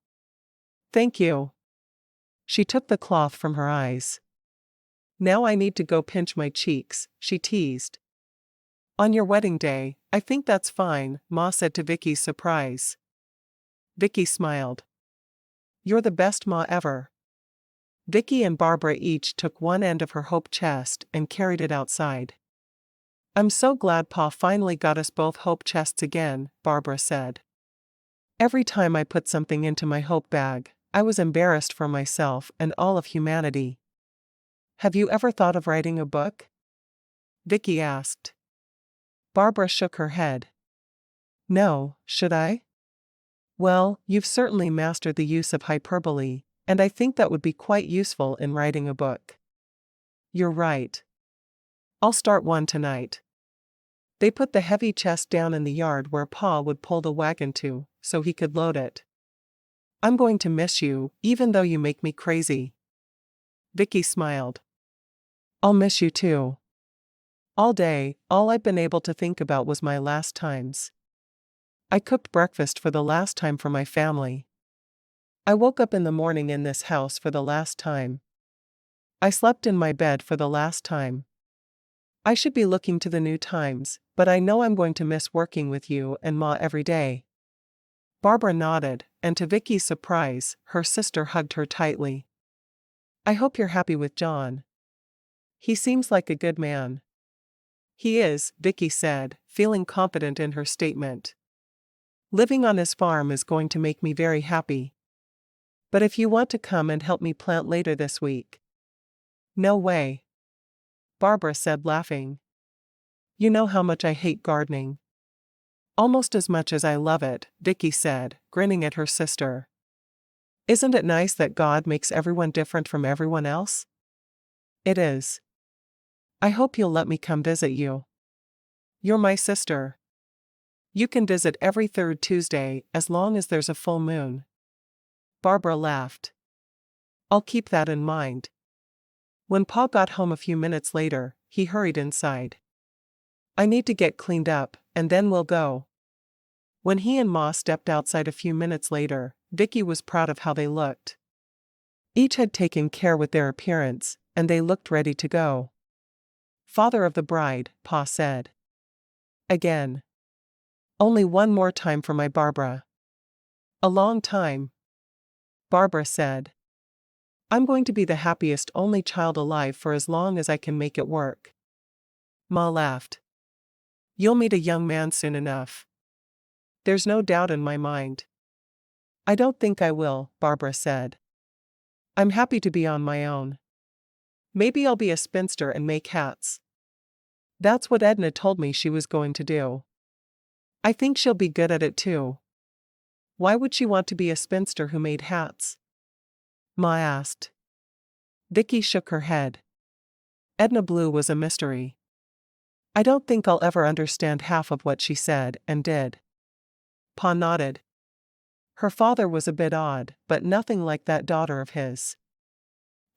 "Thank you." She took the cloth from her eyes. "Now I need to go pinch my cheeks," she teased. "On your wedding day, I think that's fine," Ma said to Vicki's surprise. Vicki smiled. "You're the best ma ever." Vicki and Barbara each took one end of her hope chest and carried it outside. "I'm so glad Pa finally got us both hope chests again," Barbara said. "Every time I put something into my hope bag, I was embarrassed for myself and all of humanity." "Have you ever thought of writing a book?" Vicki asked. Barbara shook her head. "No, should I?" "Well, you've certainly mastered the use of hyperbole, and I think that would be quite useful in writing a book." "You're right. I'll start one tonight." They put the heavy chest down in the yard where Pa would pull the wagon to, so he could load it. "I'm going to miss you, even though you make me crazy." Vicki smiled. "I'll miss you too. All day, all I've been able to think about was my last times. I cooked breakfast for the last time for my family. I woke up in the morning in this house for the last time. I slept in my bed for the last time. I should be looking to the new times, but I know I'm going to miss working with you and Ma every day." Barbara nodded, and to Vicki's surprise, her sister hugged her tightly. "I hope you're happy with John. He seems like a good man." "He is," Vicki said, feeling confident in her statement. "Living on his farm is going to make me very happy. But if you want to come and help me plant later this week." "No way," Barbara said, laughing. "You know how much I hate gardening." "Almost as much as I love it," Vicki said, grinning at her sister. "Isn't it nice that God makes everyone different from everyone else?" "It is. I hope you'll let me come visit you." "You're my sister. You can visit every third Tuesday as long as there's a full moon." Barbara laughed. "I'll keep that in mind." When Pa got home a few minutes later, he hurried inside. "I need to get cleaned up, and then we'll go." When he and Ma stepped outside a few minutes later, Vicki was proud of how they looked. Each had taken care with their appearance, and they looked ready to go. "Father of the bride," Pa said. "Again. Only one more time for my Barbara." "A long time," Barbara said. "I'm going to be the happiest only child alive for as long as I can make it work." Ma laughed. "You'll meet a young man soon enough." "There's no doubt in my mind." "I don't think I will," Barbara said. "I'm happy to be on my own. Maybe I'll be a spinster and make hats." "That's what Edna told me she was going to do." "I think she'll be good at it too." "Why would she want to be a spinster who made hats?" Ma asked. Vicki shook her head. Edna Blue was a mystery. "I don't think I'll ever understand half of what she said and did." Pa nodded. "Her father was a bit odd, but nothing like that daughter of his.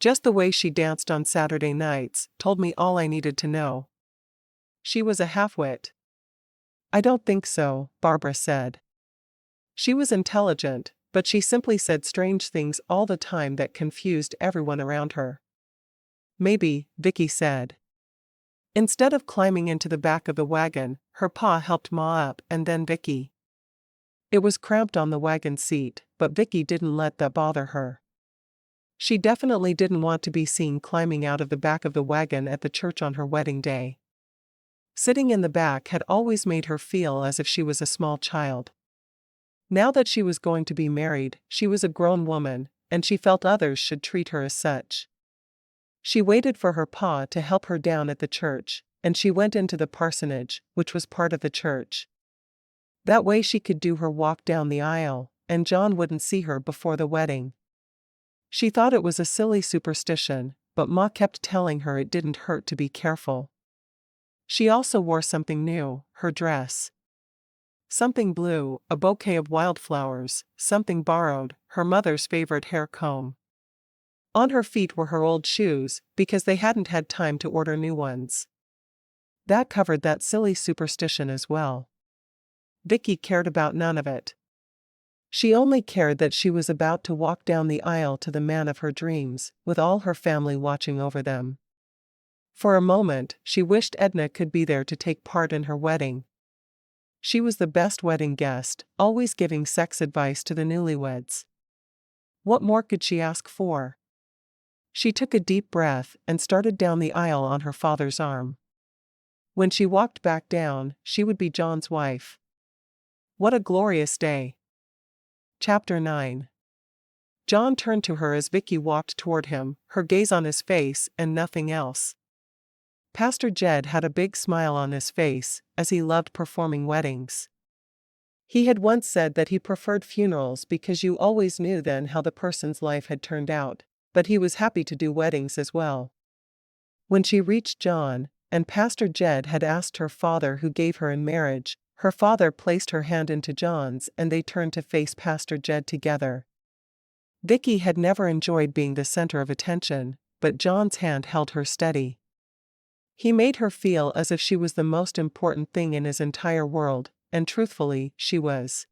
Just the way she danced on Saturday nights told me all I needed to know. She was a half-wit." "I don't think so," Barbara said. "She was intelligent, but she simply said strange things all the time that confused everyone around her." "Maybe," Vicki said. Instead of climbing into the back of the wagon, her pa helped Ma up and then Vicki. It was cramped on the wagon seat, but Vicki didn't let that bother her. She definitely didn't want to be seen climbing out of the back of the wagon at the church on her wedding day. Sitting in the back had always made her feel as if she was a small child. Now that she was going to be married, she was a grown woman, and she felt others should treat her as such. She waited for her pa to help her down at the church, and she went into the parsonage, which was part of the church. That way she could do her walk down the aisle, and John wouldn't see her before the wedding. She thought it was a silly superstition, but Ma kept telling her it didn't hurt to be careful. She also wore something new, her dress. Something blue, a bouquet of wildflowers, something borrowed, her mother's favorite hair comb. On her feet were her old shoes, because they hadn't had time to order new ones. That covered that silly superstition as well. Vicki cared about none of it. She only cared that she was about to walk down the aisle to the man of her dreams, with all her family watching over them. For a moment, she wished Edna could be there to take part in her wedding. She was the best wedding guest, always giving sex advice to the newlyweds. What more could she ask for? She took a deep breath and started down the aisle on her father's arm. When she walked back down, she would be John's wife. What a glorious day. Chapter 9. John turned to her as Vicki walked toward him, her gaze on his face and nothing else. Pastor Jed had a big smile on his face, as he loved performing weddings. He had once said that he preferred funerals because you always knew then how the person's life had turned out, but he was happy to do weddings as well. When she reached John, and Pastor Jed had asked her father who gave her in marriage, her father placed her hand into John's and they turned to face Pastor Jed together. Vicki had never enjoyed being the center of attention, but John's hand held her steady. He made her feel as if she was the most important thing in his entire world, and truthfully, she was.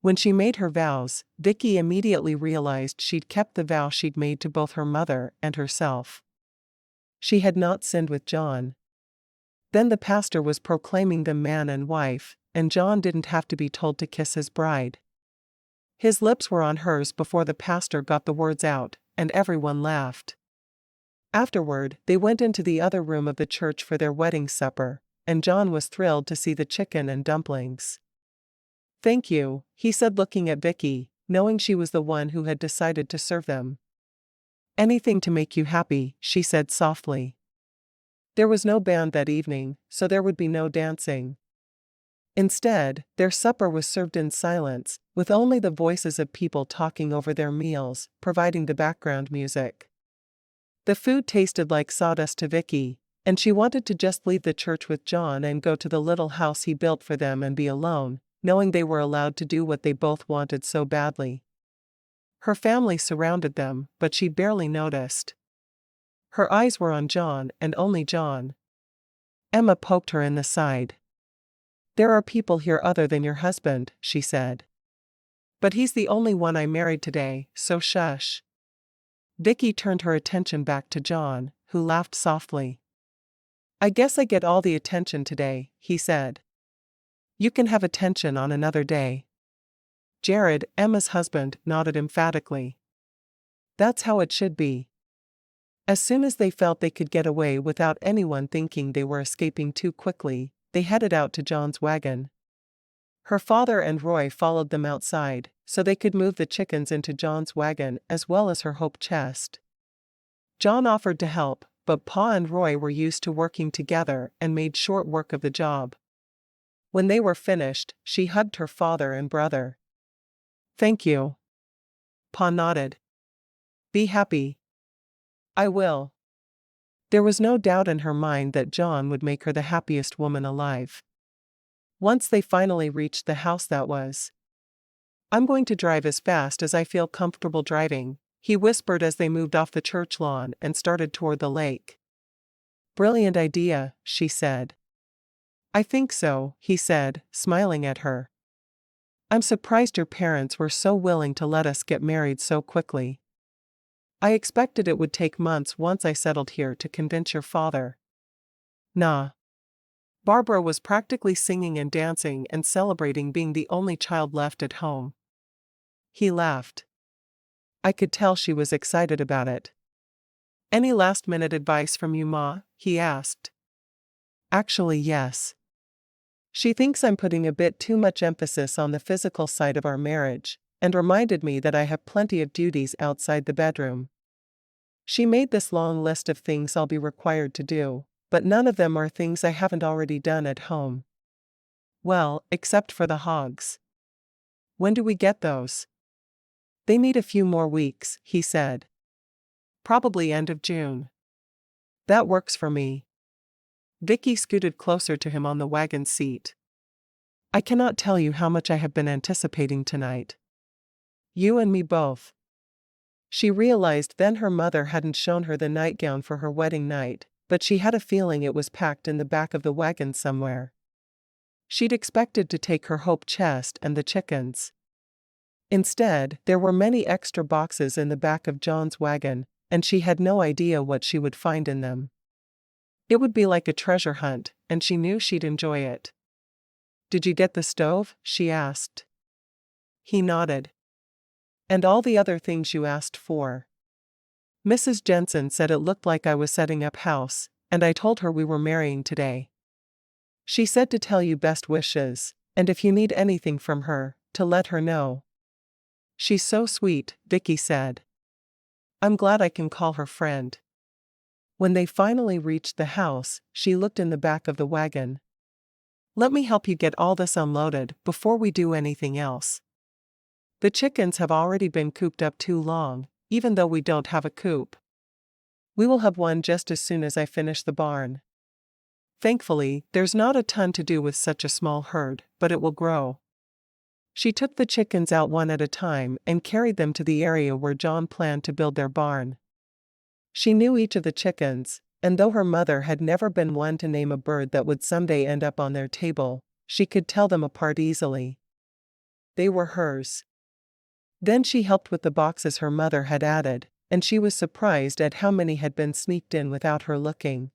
When she made her vows, Vicki immediately realized she'd kept the vow she'd made to both her mother and herself. She had not sinned with John. Then the pastor was proclaiming them man and wife, and John didn't have to be told to kiss his bride. His lips were on hers before the pastor got the words out, and everyone laughed. Afterward, they went into the other room of the church for their wedding supper, and John was thrilled to see the chicken and dumplings. "Thank you," he said looking at Vicki, knowing she was the one who had decided to serve them. "Anything to make you happy," she said softly. There was no band that evening, so there would be no dancing. Instead, their supper was served in silence, with only the voices of people talking over their meals, providing the background music. The food tasted like sawdust to Vicki, and she wanted to just leave the church with John and go to the little house he built for them and be alone, knowing they were allowed to do what they both wanted so badly. Her family surrounded them, but she barely noticed. Her eyes were on John and only John. Emma poked her in the side. "There are people here other than your husband," she said. "But he's the only one I married today, so shush." Vicki turned her attention back to John, who laughed softly. "I guess I get all the attention today," he said. "You can have attention on another day." Jared, Emma's husband, nodded emphatically. "That's how it should be." As soon as they felt they could get away without anyone thinking they were escaping too quickly, they headed out to John's wagon. Her father and Roy followed them outside, so they could move the chickens into John's wagon as well as her hope chest. John offered to help, but Pa and Roy were used to working together and made short work of the job. When they were finished, she hugged her father and brother. "Thank you." Pa nodded. "Be happy." "I will." There was no doubt in her mind that John would make her the happiest woman alive. Once they finally reached the house that was. "I'm going to drive as fast as I feel comfortable driving," he whispered as they moved off the church lawn and started toward the lake. "Brilliant idea," she said. "I think so," he said, smiling at her. "I'm surprised your parents were so willing to let us get married so quickly. I expected it would take months once I settled here to convince your father." "Nah." Barbara was practically singing and dancing and celebrating being the only child left at home. He laughed. I could tell she was excited about it. "Any last-minute advice from you, Ma?" he asked. "Actually, yes. She thinks I'm putting a bit too much emphasis on the physical side of our marriage, and reminded me that I have plenty of duties outside the bedroom. She made this long list of things I'll be required to do, but none of them are things I haven't already done at home. Well, except for the hogs." When do we get those? They need a few more weeks, he said. Probably end of June. That works for me. Vicki scooted closer to him on the wagon seat. I cannot tell you how much I have been anticipating tonight. You and me both. She realized then her mother hadn't shown her the nightgown for her wedding night, but she had a feeling it was packed in the back of the wagon somewhere. She'd expected to take her hope chest and the chickens. Instead, there were many extra boxes in the back of John's wagon, and she had no idea what she would find in them. It would be like a treasure hunt, and she knew she'd enjoy it. Did you get the stove? She asked. He nodded. And all the other things you asked for. Mrs. Jensen said it looked like I was setting up house, and I told her we were marrying today. She said to tell you best wishes, and if you need anything from her, to let her know. She's so sweet, Vicki said. I'm glad I can call her friend. When they finally reached the house, she looked in the back of the wagon. Let me help you get all this unloaded before we do anything else. The chickens have already been cooped up too long, even though we don't have a coop. We will have one just as soon as I finish the barn. Thankfully, there's not a ton to do with such a small herd, but it will grow. She took the chickens out one at a time and carried them to the area where John planned to build their barn. She knew each of the chickens, and though her mother had never been one to name a bird that would someday end up on their table, she could tell them apart easily. They were hers. Then she helped with the boxes her mother had added, and she was surprised at how many had been sneaked in without her looking.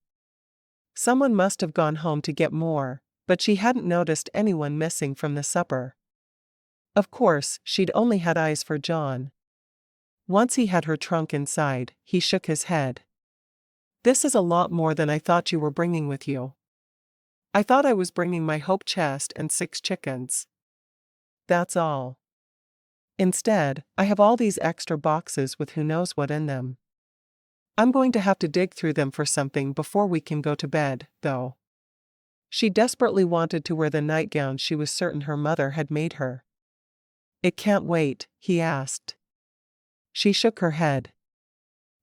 Someone must have gone home to get more, but she hadn't noticed anyone missing from the supper. Of course, she'd only had eyes for John. Once he had her trunk inside, he shook his head. This is a lot more than I thought you were bringing with you. I thought I was bringing my hope chest and 6 chickens. That's all. Instead, I have all these extra boxes with who knows what in them. I'm going to have to dig through them for something before we can go to bed, though. She desperately wanted to wear the nightgown she was certain her mother had made her. It can't wait, he asked. She shook her head.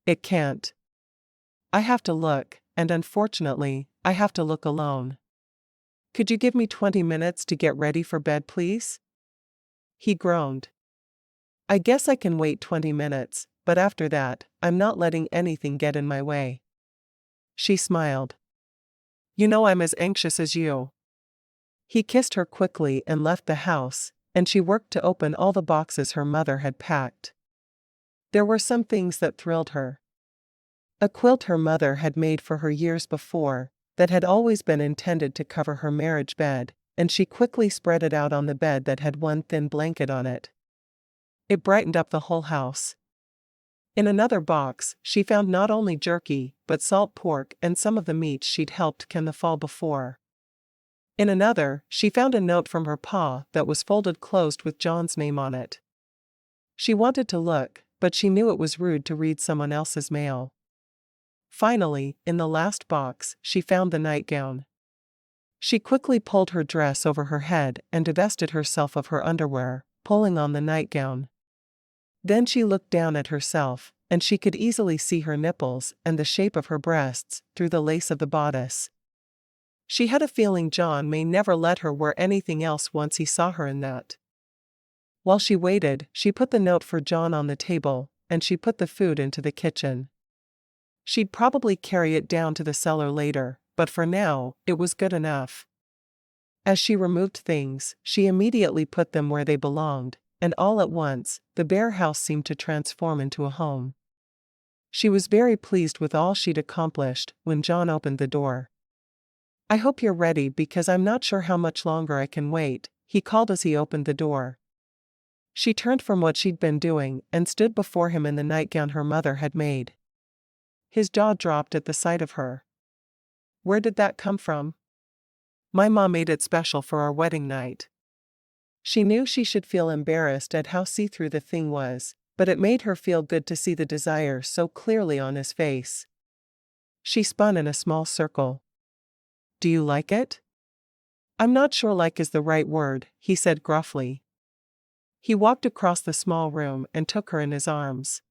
It can't. I have to look, and unfortunately, I have to look alone. Could you give me 20 minutes to get ready for bed, please? He groaned. I guess I can wait 20 minutes, but after that, I'm not letting anything get in my way. She smiled. You know I'm as anxious as you. He kissed her quickly and left the house, and she worked to open all the boxes her mother had packed. There were some things that thrilled her. A quilt her mother had made for her years before, that had always been intended to cover her marriage bed, and she quickly spread it out on the bed that had one thin blanket on it. It brightened up the whole house. In another box, she found not only jerky, but salt pork and some of the meat she'd helped can the fall before. In another, she found a note from her pa that was folded closed with John's name on it. She wanted to look, but she knew it was rude to read someone else's mail. Finally, in the last box, she found the nightgown. She quickly pulled her dress over her head and divested herself of her underwear, pulling on the nightgown. Then she looked down at herself, and she could easily see her nipples and the shape of her breasts through the lace of the bodice. She had a feeling John may never let her wear anything else once he saw her in that. While she waited, she put the note for John on the table, and she put the food into the kitchen. She'd probably carry it down to the cellar later, but for now, it was good enough. As she removed things, she immediately put them where they belonged, and all at once, the bare house seemed to transform into a home. She was very pleased with all she'd accomplished when John opened the door. I hope you're ready because I'm not sure how much longer I can wait, he called as he opened the door. She turned from what she'd been doing and stood before him in the nightgown her mother had made. His jaw dropped at the sight of her. Where did that come from? My mom made it special for our wedding night. She knew she should feel embarrassed at how see-through the thing was, but it made her feel good to see the desire so clearly on his face. She spun in a small circle. Do you like it? I'm not sure like is the right word, he said gruffly. He walked across the small room and took her in his arms.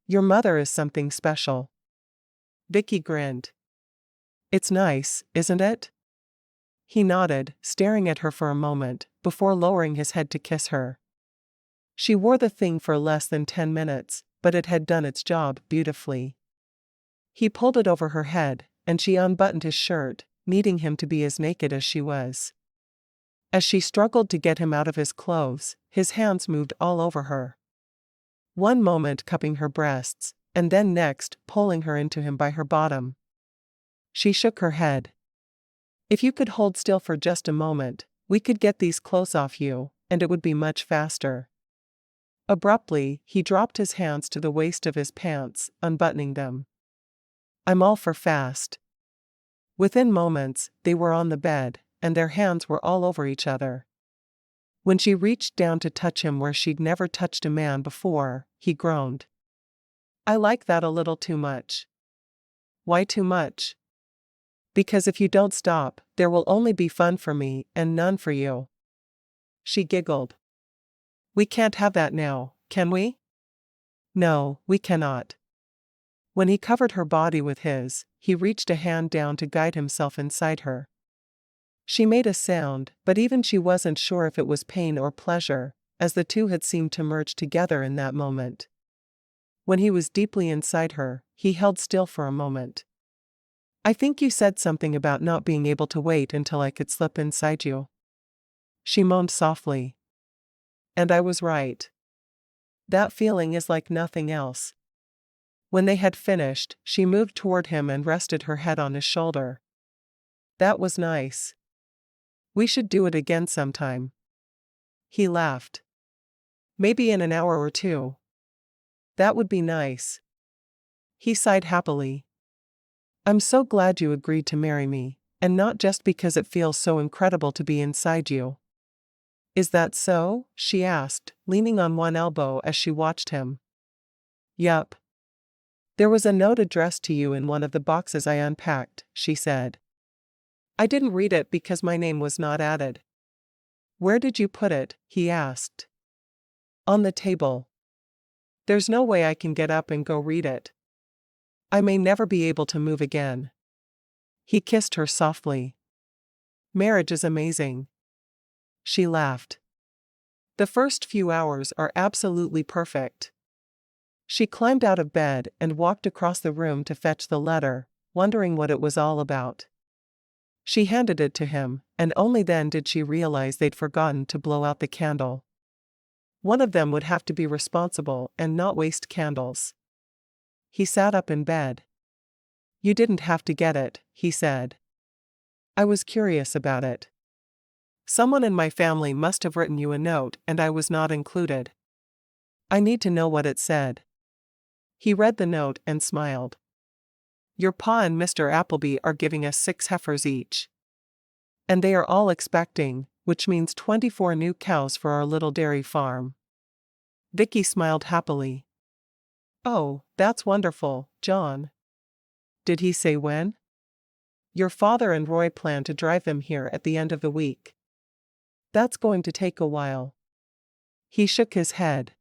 Your mother is something special. Vicki grinned. It's nice, isn't it? He nodded, staring at her for a moment, before lowering his head to kiss her. She wore the thing for less than 10 minutes, but it had done its job beautifully. He pulled it over her head, and she unbuttoned his shirt, needing him to be as naked as she was. As she struggled to get him out of his clothes, his hands moved all over her. One moment cupping her breasts, and then next pulling her into him by her bottom. She shook her head. If you could hold still for just a moment, we could get these clothes off you, and it would be much faster. Abruptly, he dropped his hands to the waist of his pants, unbuttoning them. I'm all for fast. Within moments, they were on the bed, and their hands were all over each other. When she reached down to touch him where she'd never touched a man before, he groaned. I like that a little too much. Why too much? Because if you don't stop, there will only be fun for me and none for you. She giggled. We can't have that now, can we? No, we cannot. When he covered her body with his, he reached a hand down to guide himself inside her. She made a sound, but even she wasn't sure if it was pain or pleasure, as the two had seemed to merge together in that moment. When he was deeply inside her, he held still for a moment. I think you said something about not being able to wait until I could slip inside you. She moaned softly. And I was right. That feeling is like nothing else. When they had finished, she moved toward him and rested her head on his shoulder. That was nice. We should do it again sometime. He laughed. Maybe in an hour or two. That would be nice. He sighed happily. I'm so glad you agreed to marry me, and not just because it feels so incredible to be inside you. Is that so? She asked, leaning on one elbow as she watched him. Yup. There was a note addressed to you in one of the boxes I unpacked, she said. I didn't read it because my name was not added. Where did you put it? He asked. On the table. There's no way I can get up and go read it. I may never be able to move again. He kissed her softly. Marriage is amazing. She laughed. The first few hours are absolutely perfect. She climbed out of bed and walked across the room to fetch the letter, wondering what it was all about. She handed it to him, and only then did she realize they'd forgotten to blow out the candle. One of them would have to be responsible and not waste candles. He sat up in bed. You didn't have to get it, he said. I was curious about it. Someone in my family must have written you a note and I was not included. I need to know what it said. He read the note and smiled. Your pa and Mr. Appleby are giving us 6 heifers each. And they are all expecting, which means 24 new cows for our little dairy farm. Vicki smiled happily. Oh, that's wonderful, John. Did he say when? Your father and Roy plan to drive them here at the end of the week. That's going to take a while. He shook his head.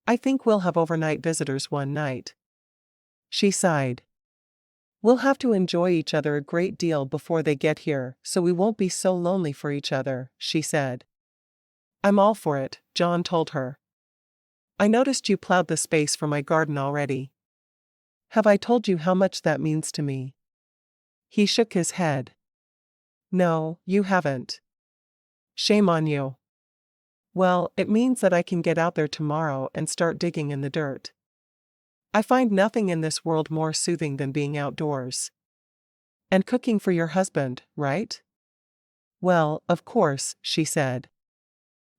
I think we'll have overnight visitors one night. She sighed. We'll have to enjoy each other a great deal before they get here, so we won't be so lonely for each other, she said. I'm all for it, John told her. I noticed you plowed the space for my garden already. Have I told you how much that means to me? He shook his head. No, you haven't. Shame on you. Well, it means that I can get out there tomorrow and start digging in the dirt. I find nothing in this world more soothing than being outdoors. And cooking for your husband, right? Well, of course, she said.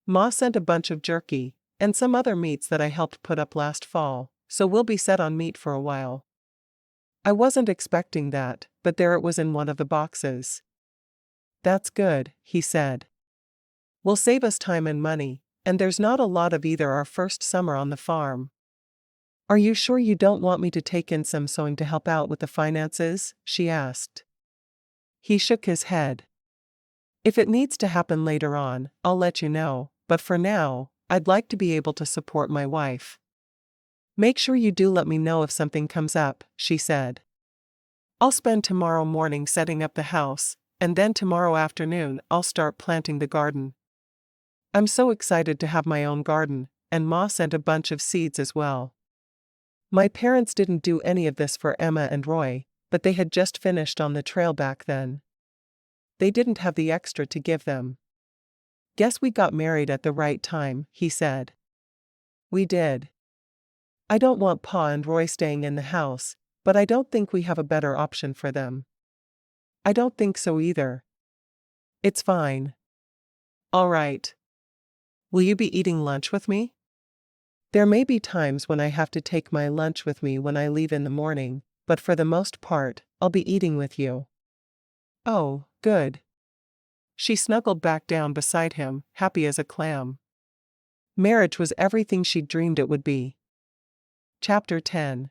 Ma sent a bunch of jerky, and some other meats that I helped put up last fall, so we'll be set on meat for a while. I wasn't expecting that, but there it was in one of the boxes. That's good, he said. Will save us time and money, and there's not a lot of either our first summer on the farm. Are you sure you don't want me to take in some sewing to help out with the finances? She asked. He shook his head. If it needs to happen later on, I'll let you know, but for now, I'd like to be able to support my wife. Make sure you do let me know if something comes up, she said. I'll spend tomorrow morning setting up the house, and then tomorrow afternoon I'll start planting the garden. I'm so excited to have my own garden, and Ma sent a bunch of seeds as well. My parents didn't do any of this for Emma and Roy, but they had just finished on the trail back then. They didn't have the extra to give them. Guess we got married at the right time, he said. We did. I don't want Pa and Roy staying in the house, but I don't think we have a better option for them. I don't think so either. It's fine. All right. Will you be eating lunch with me? There may be times when I have to take my lunch with me when I leave in the morning, but for the most part, I'll be eating with you. Oh, good. She snuggled back down beside him, happy as a clam. Marriage was everything she'd dreamed it would be. Chapter 10.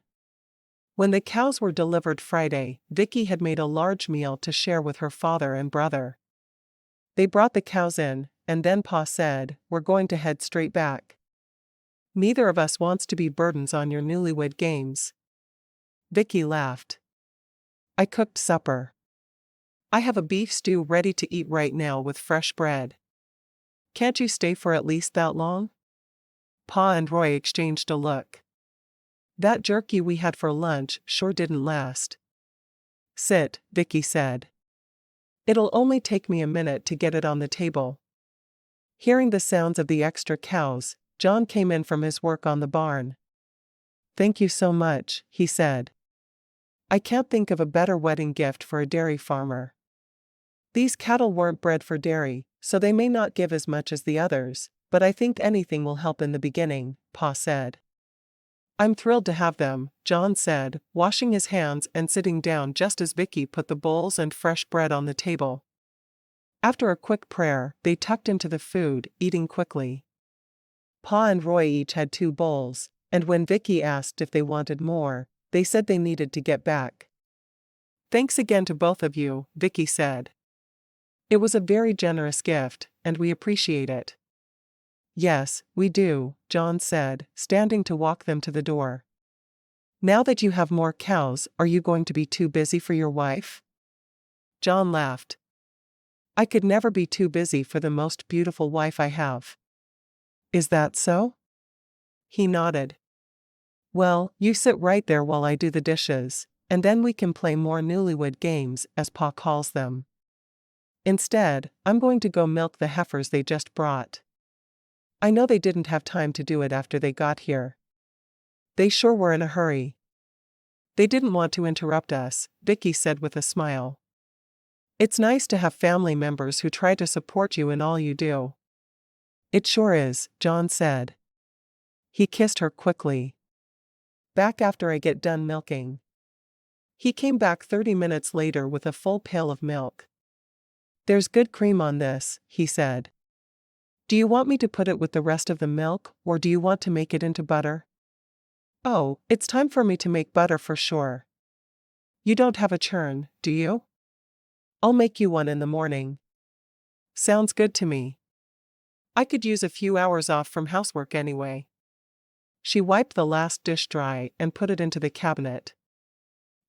When the cows were delivered Friday, Vicki had made a large meal to share with her father and brother. They brought the cows in, and then Pa said, "We're going to head straight back. Neither of us wants to be burdens on your newlywed games." Vicki laughed. I cooked supper. I have a beef stew ready to eat right now with fresh bread. Can't you stay for at least that long? Pa and Roy exchanged a look. That jerky we had for lunch sure didn't last. Sit, Vicki said. It'll only take me a minute to get it on the table. Hearing the sounds of the extra cows, John came in from his work on the barn. Thank you so much, he said. I can't think of a better wedding gift for a dairy farmer. These cattle weren't bred for dairy, so they may not give as much as the others, but I think anything will help in the beginning, Pa said. I'm thrilled to have them, John said, washing his hands and sitting down just as Vicki put the bowls and fresh bread on the table. After a quick prayer, they tucked into the food, eating quickly. Pa and Roy each had 2 bowls, and when Vicki asked if they wanted more, they said they needed to get back. Thanks again to both of you, Vicki said. It was a very generous gift, and we appreciate it. Yes, we do, John said, standing to walk them to the door. Now that you have more cows, are you going to be too busy for your wife? John laughed. I could never be too busy for the most beautiful wife I have. Is that so? He nodded. Well, you sit right there while I do the dishes, and then we can play more newlywed games, as Pa calls them. Instead, I'm going to go milk the heifers they just brought. I know they didn't have time to do it after they got here. They sure were in a hurry. They didn't want to interrupt us, Vicki said with a smile. It's nice to have family members who try to support you in all you do. It sure is, John said. He kissed her quickly. Back after I get done milking. He came back 30 minutes later with a full pail of milk. There's good cream on this, he said. Do you want me to put it with the rest of the milk, or do you want to make it into butter? Oh, it's time for me to make butter for sure. You don't have a churn, do you? I'll make you one in the morning. Sounds good to me. I could use a few hours off from housework anyway. She wiped the last dish dry and put it into the cabinet.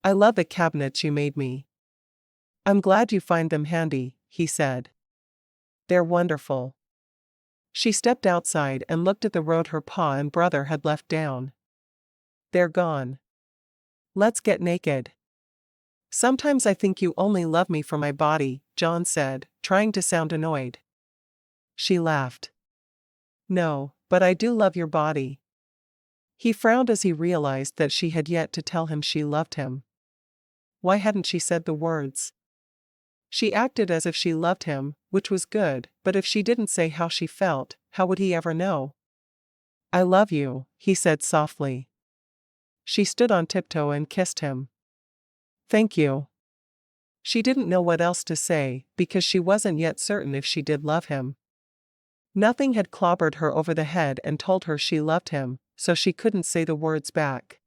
I love the cabinets you made me. I'm glad you find them handy, he said. They're wonderful. She stepped outside and looked at the road her pa and brother had left down. They're gone. Let's get naked. Sometimes I think you only love me for my body, John said, trying to sound annoyed. She laughed. No, but I do love your body. He frowned as he realized that she had yet to tell him she loved him. Why hadn't she said the words? She acted as if she loved him, which was good, but if she didn't say how she felt, how would he ever know? I love you, he said softly. She stood on tiptoe and kissed him. Thank you. She didn't know what else to say, because she wasn't yet certain if she did love him. Nothing had clobbered her over the head and told her she loved him, so she couldn't say the words back.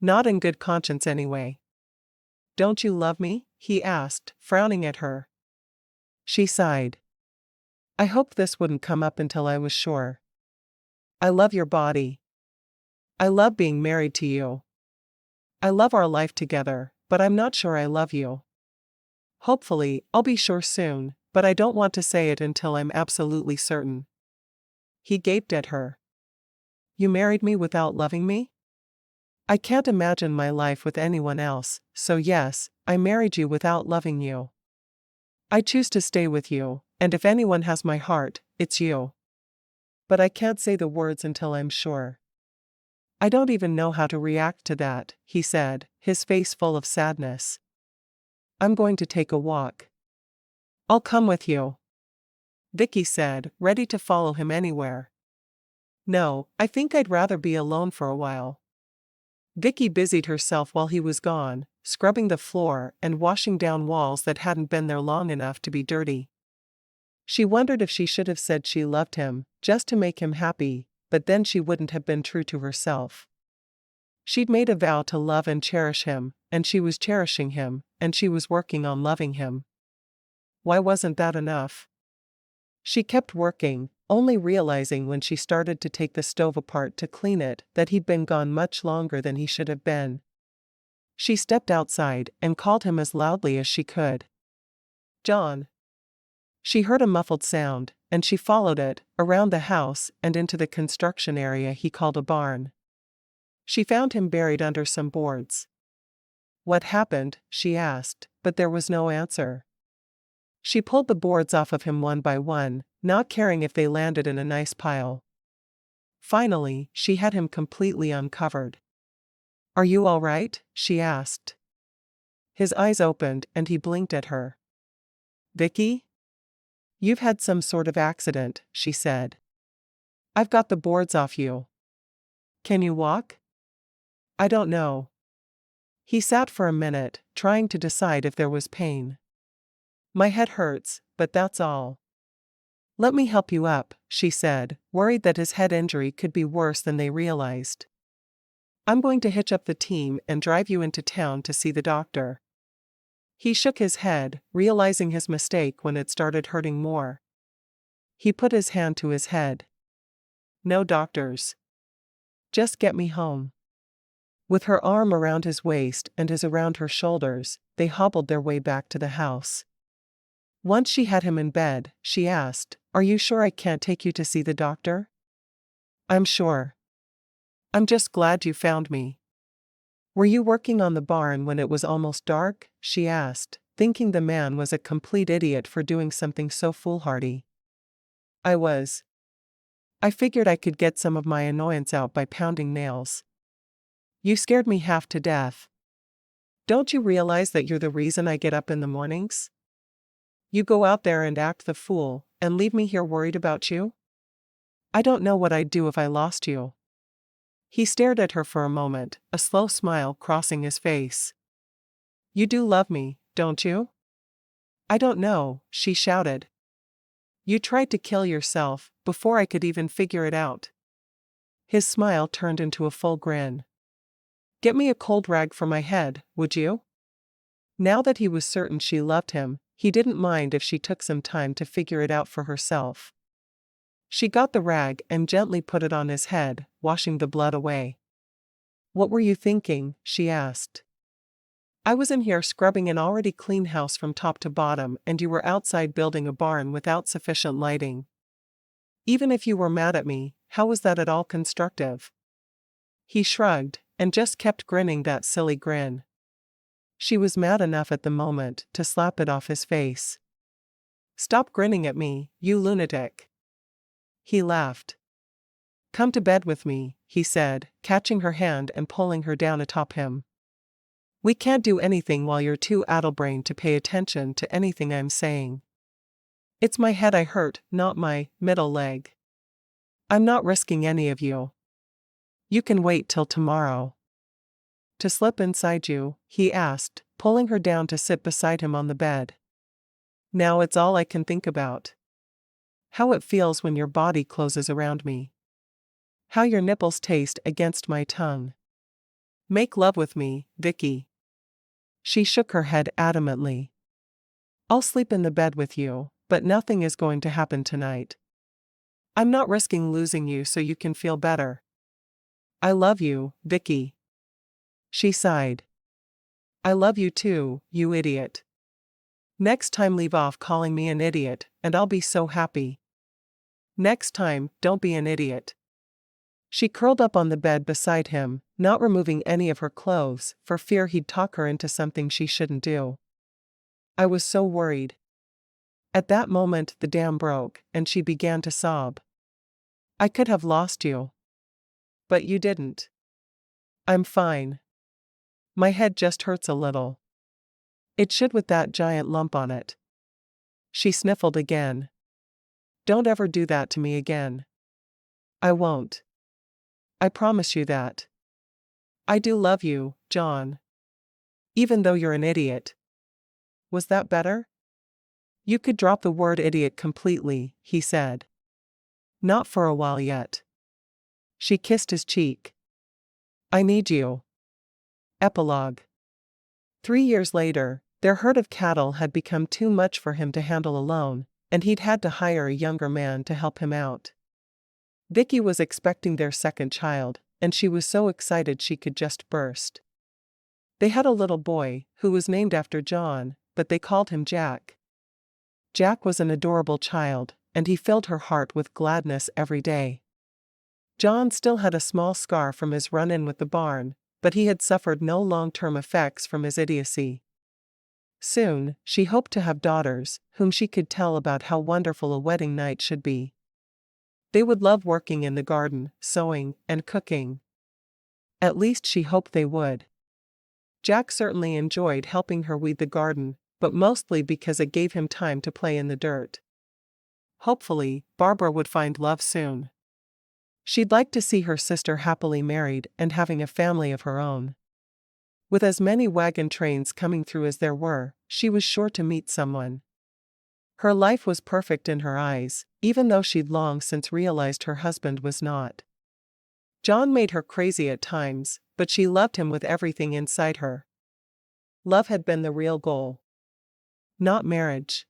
Not in good conscience anyway. Don't you love me? He asked, frowning at her. She sighed. I hoped this wouldn't come up until I was sure. I love your body. I love being married to you. I love our life together, but I'm not sure I love you. Hopefully, I'll be sure soon, but I don't want to say it until I'm absolutely certain. He gaped at her. You married me without loving me? I can't imagine my life with anyone else, so yes, I married you without loving you. I choose to stay with you, and if anyone has my heart, it's you. But I can't say the words until I'm sure. I don't even know how to react to that, he said, his face full of sadness. I'm going to take a walk. I'll come with you, Vicki said, ready to follow him anywhere. No, I think I'd rather be alone for a while. Vicki busied herself while he was gone, scrubbing the floor and washing down walls that hadn't been there long enough to be dirty. She wondered if she should have said she loved him, just to make him happy, but then she wouldn't have been true to herself. She'd made a vow to love and cherish him, and she was cherishing him, and she was working on loving him. Why wasn't that enough? She kept working, only realizing when she started to take the stove apart to clean it that he'd been gone much longer than he should have been. She stepped outside and called him as loudly as she could. John. She heard a muffled sound, and she followed it, around the house and into the construction area he called a barn. She found him buried under some boards. What happened? She asked, but there was no answer. She pulled the boards off of him one by one, not caring if they landed in a nice pile. Finally, she had him completely uncovered. Are you all right? She asked. His eyes opened and he blinked at her. Vicki? You've had some sort of accident, she said. I've got the boards off you. Can you walk? I don't know. He sat for a minute, trying to decide if there was pain. My head hurts, but that's all. Let me help you up, she said, worried that his head injury could be worse than they realized. I'm going to hitch up the team and drive you into town to see the doctor. He shook his head, realizing his mistake when it started hurting more. He put his hand to his head. No doctors. Just get me home. With her arm around his waist and his around her shoulders, they hobbled their way back to the house. Once she had him in bed, she asked, Are you sure I can't take you to see the doctor? I'm sure. I'm just glad you found me. Were you working on the barn when it was almost dark? She asked, thinking the man was a complete idiot for doing something so foolhardy. I was. I figured I could get some of my annoyance out by pounding nails. You scared me half to death. Don't you realize that you're the reason I get up in the mornings? You go out there and act the fool, and leave me here worried about you? I don't know what I'd do if I lost you. He stared at her for a moment, a slow smile crossing his face. You do love me, don't you? I don't know, she shouted. You tried to kill yourself, before I could even figure it out. His smile turned into a full grin. Get me a cold rag for my head, would you? Now that he was certain she loved him, he didn't mind if she took some time to figure it out for herself. She got the rag and gently put it on his head, washing the blood away. What were you thinking? She asked. I was in here scrubbing an already clean house from top to bottom, and you were outside building a barn without sufficient lighting. Even if you were mad at me, how was that at all constructive? He shrugged, and just kept grinning that silly grin. She was mad enough at the moment to slap it off his face. Stop grinning at me, you lunatic. He laughed. Come to bed with me, he said, catching her hand and pulling her down atop him. We can't do anything while you're too addle-brained to pay attention to anything I'm saying. It's my head I hurt, not my middle leg. I'm not risking any of you. You can wait till tomorrow. To slip inside you? He asked, pulling her down to sit beside him on the bed. Now it's all I can think about. How it feels when your body closes around me. How your nipples taste against my tongue. Make love with me, Vicki. She shook her head adamantly. I'll sleep in the bed with you, But nothing is going to happen tonight. I'm not risking losing you so you can feel better. I love you, Vicki. She sighed. I love you too, you idiot. Next time leave off calling me an idiot, and I'll be so happy. Next time, don't be an idiot. She curled up on the bed beside him, not removing any of her clothes, for fear he'd talk her into something she shouldn't do. I was so worried. At that moment the dam broke, and she began to sob. I could have lost you. But you didn't. I'm fine. My head just hurts a little. It should with that giant lump on it. She sniffled again. Don't ever do that to me again. I won't. I promise you that. I do love you, John. Even though you're an idiot. Was that better? You could drop the word idiot completely, he said. Not for a while yet. She kissed his cheek. I need you. Epilogue. 3 years later, their herd of cattle had become too much for him to handle alone, and he'd had to hire a younger man to help him out. Vicki was expecting their second child, and she was so excited she could just burst. They had a little boy, who was named after John, but they called him Jack. Jack was an adorable child, and he filled her heart with gladness every day. John still had a small scar from his run-in with the barn, but he had suffered no long-term effects from his idiocy. Soon, she hoped to have daughters, whom she could tell about how wonderful a wedding night should be. They would love working in the garden, sewing, and cooking. At least she hoped they would. Jack certainly enjoyed helping her weed the garden, but mostly because it gave him time to play in the dirt. Hopefully, Barbara would find love soon. She'd like to see her sister happily married and having a family of her own. With as many wagon trains coming through as there were, she was sure to meet someone. Her life was perfect in her eyes, even though she'd long since realized her husband was not. John made her crazy at times, but she loved him with everything inside her. Love had been the real goal. Not marriage.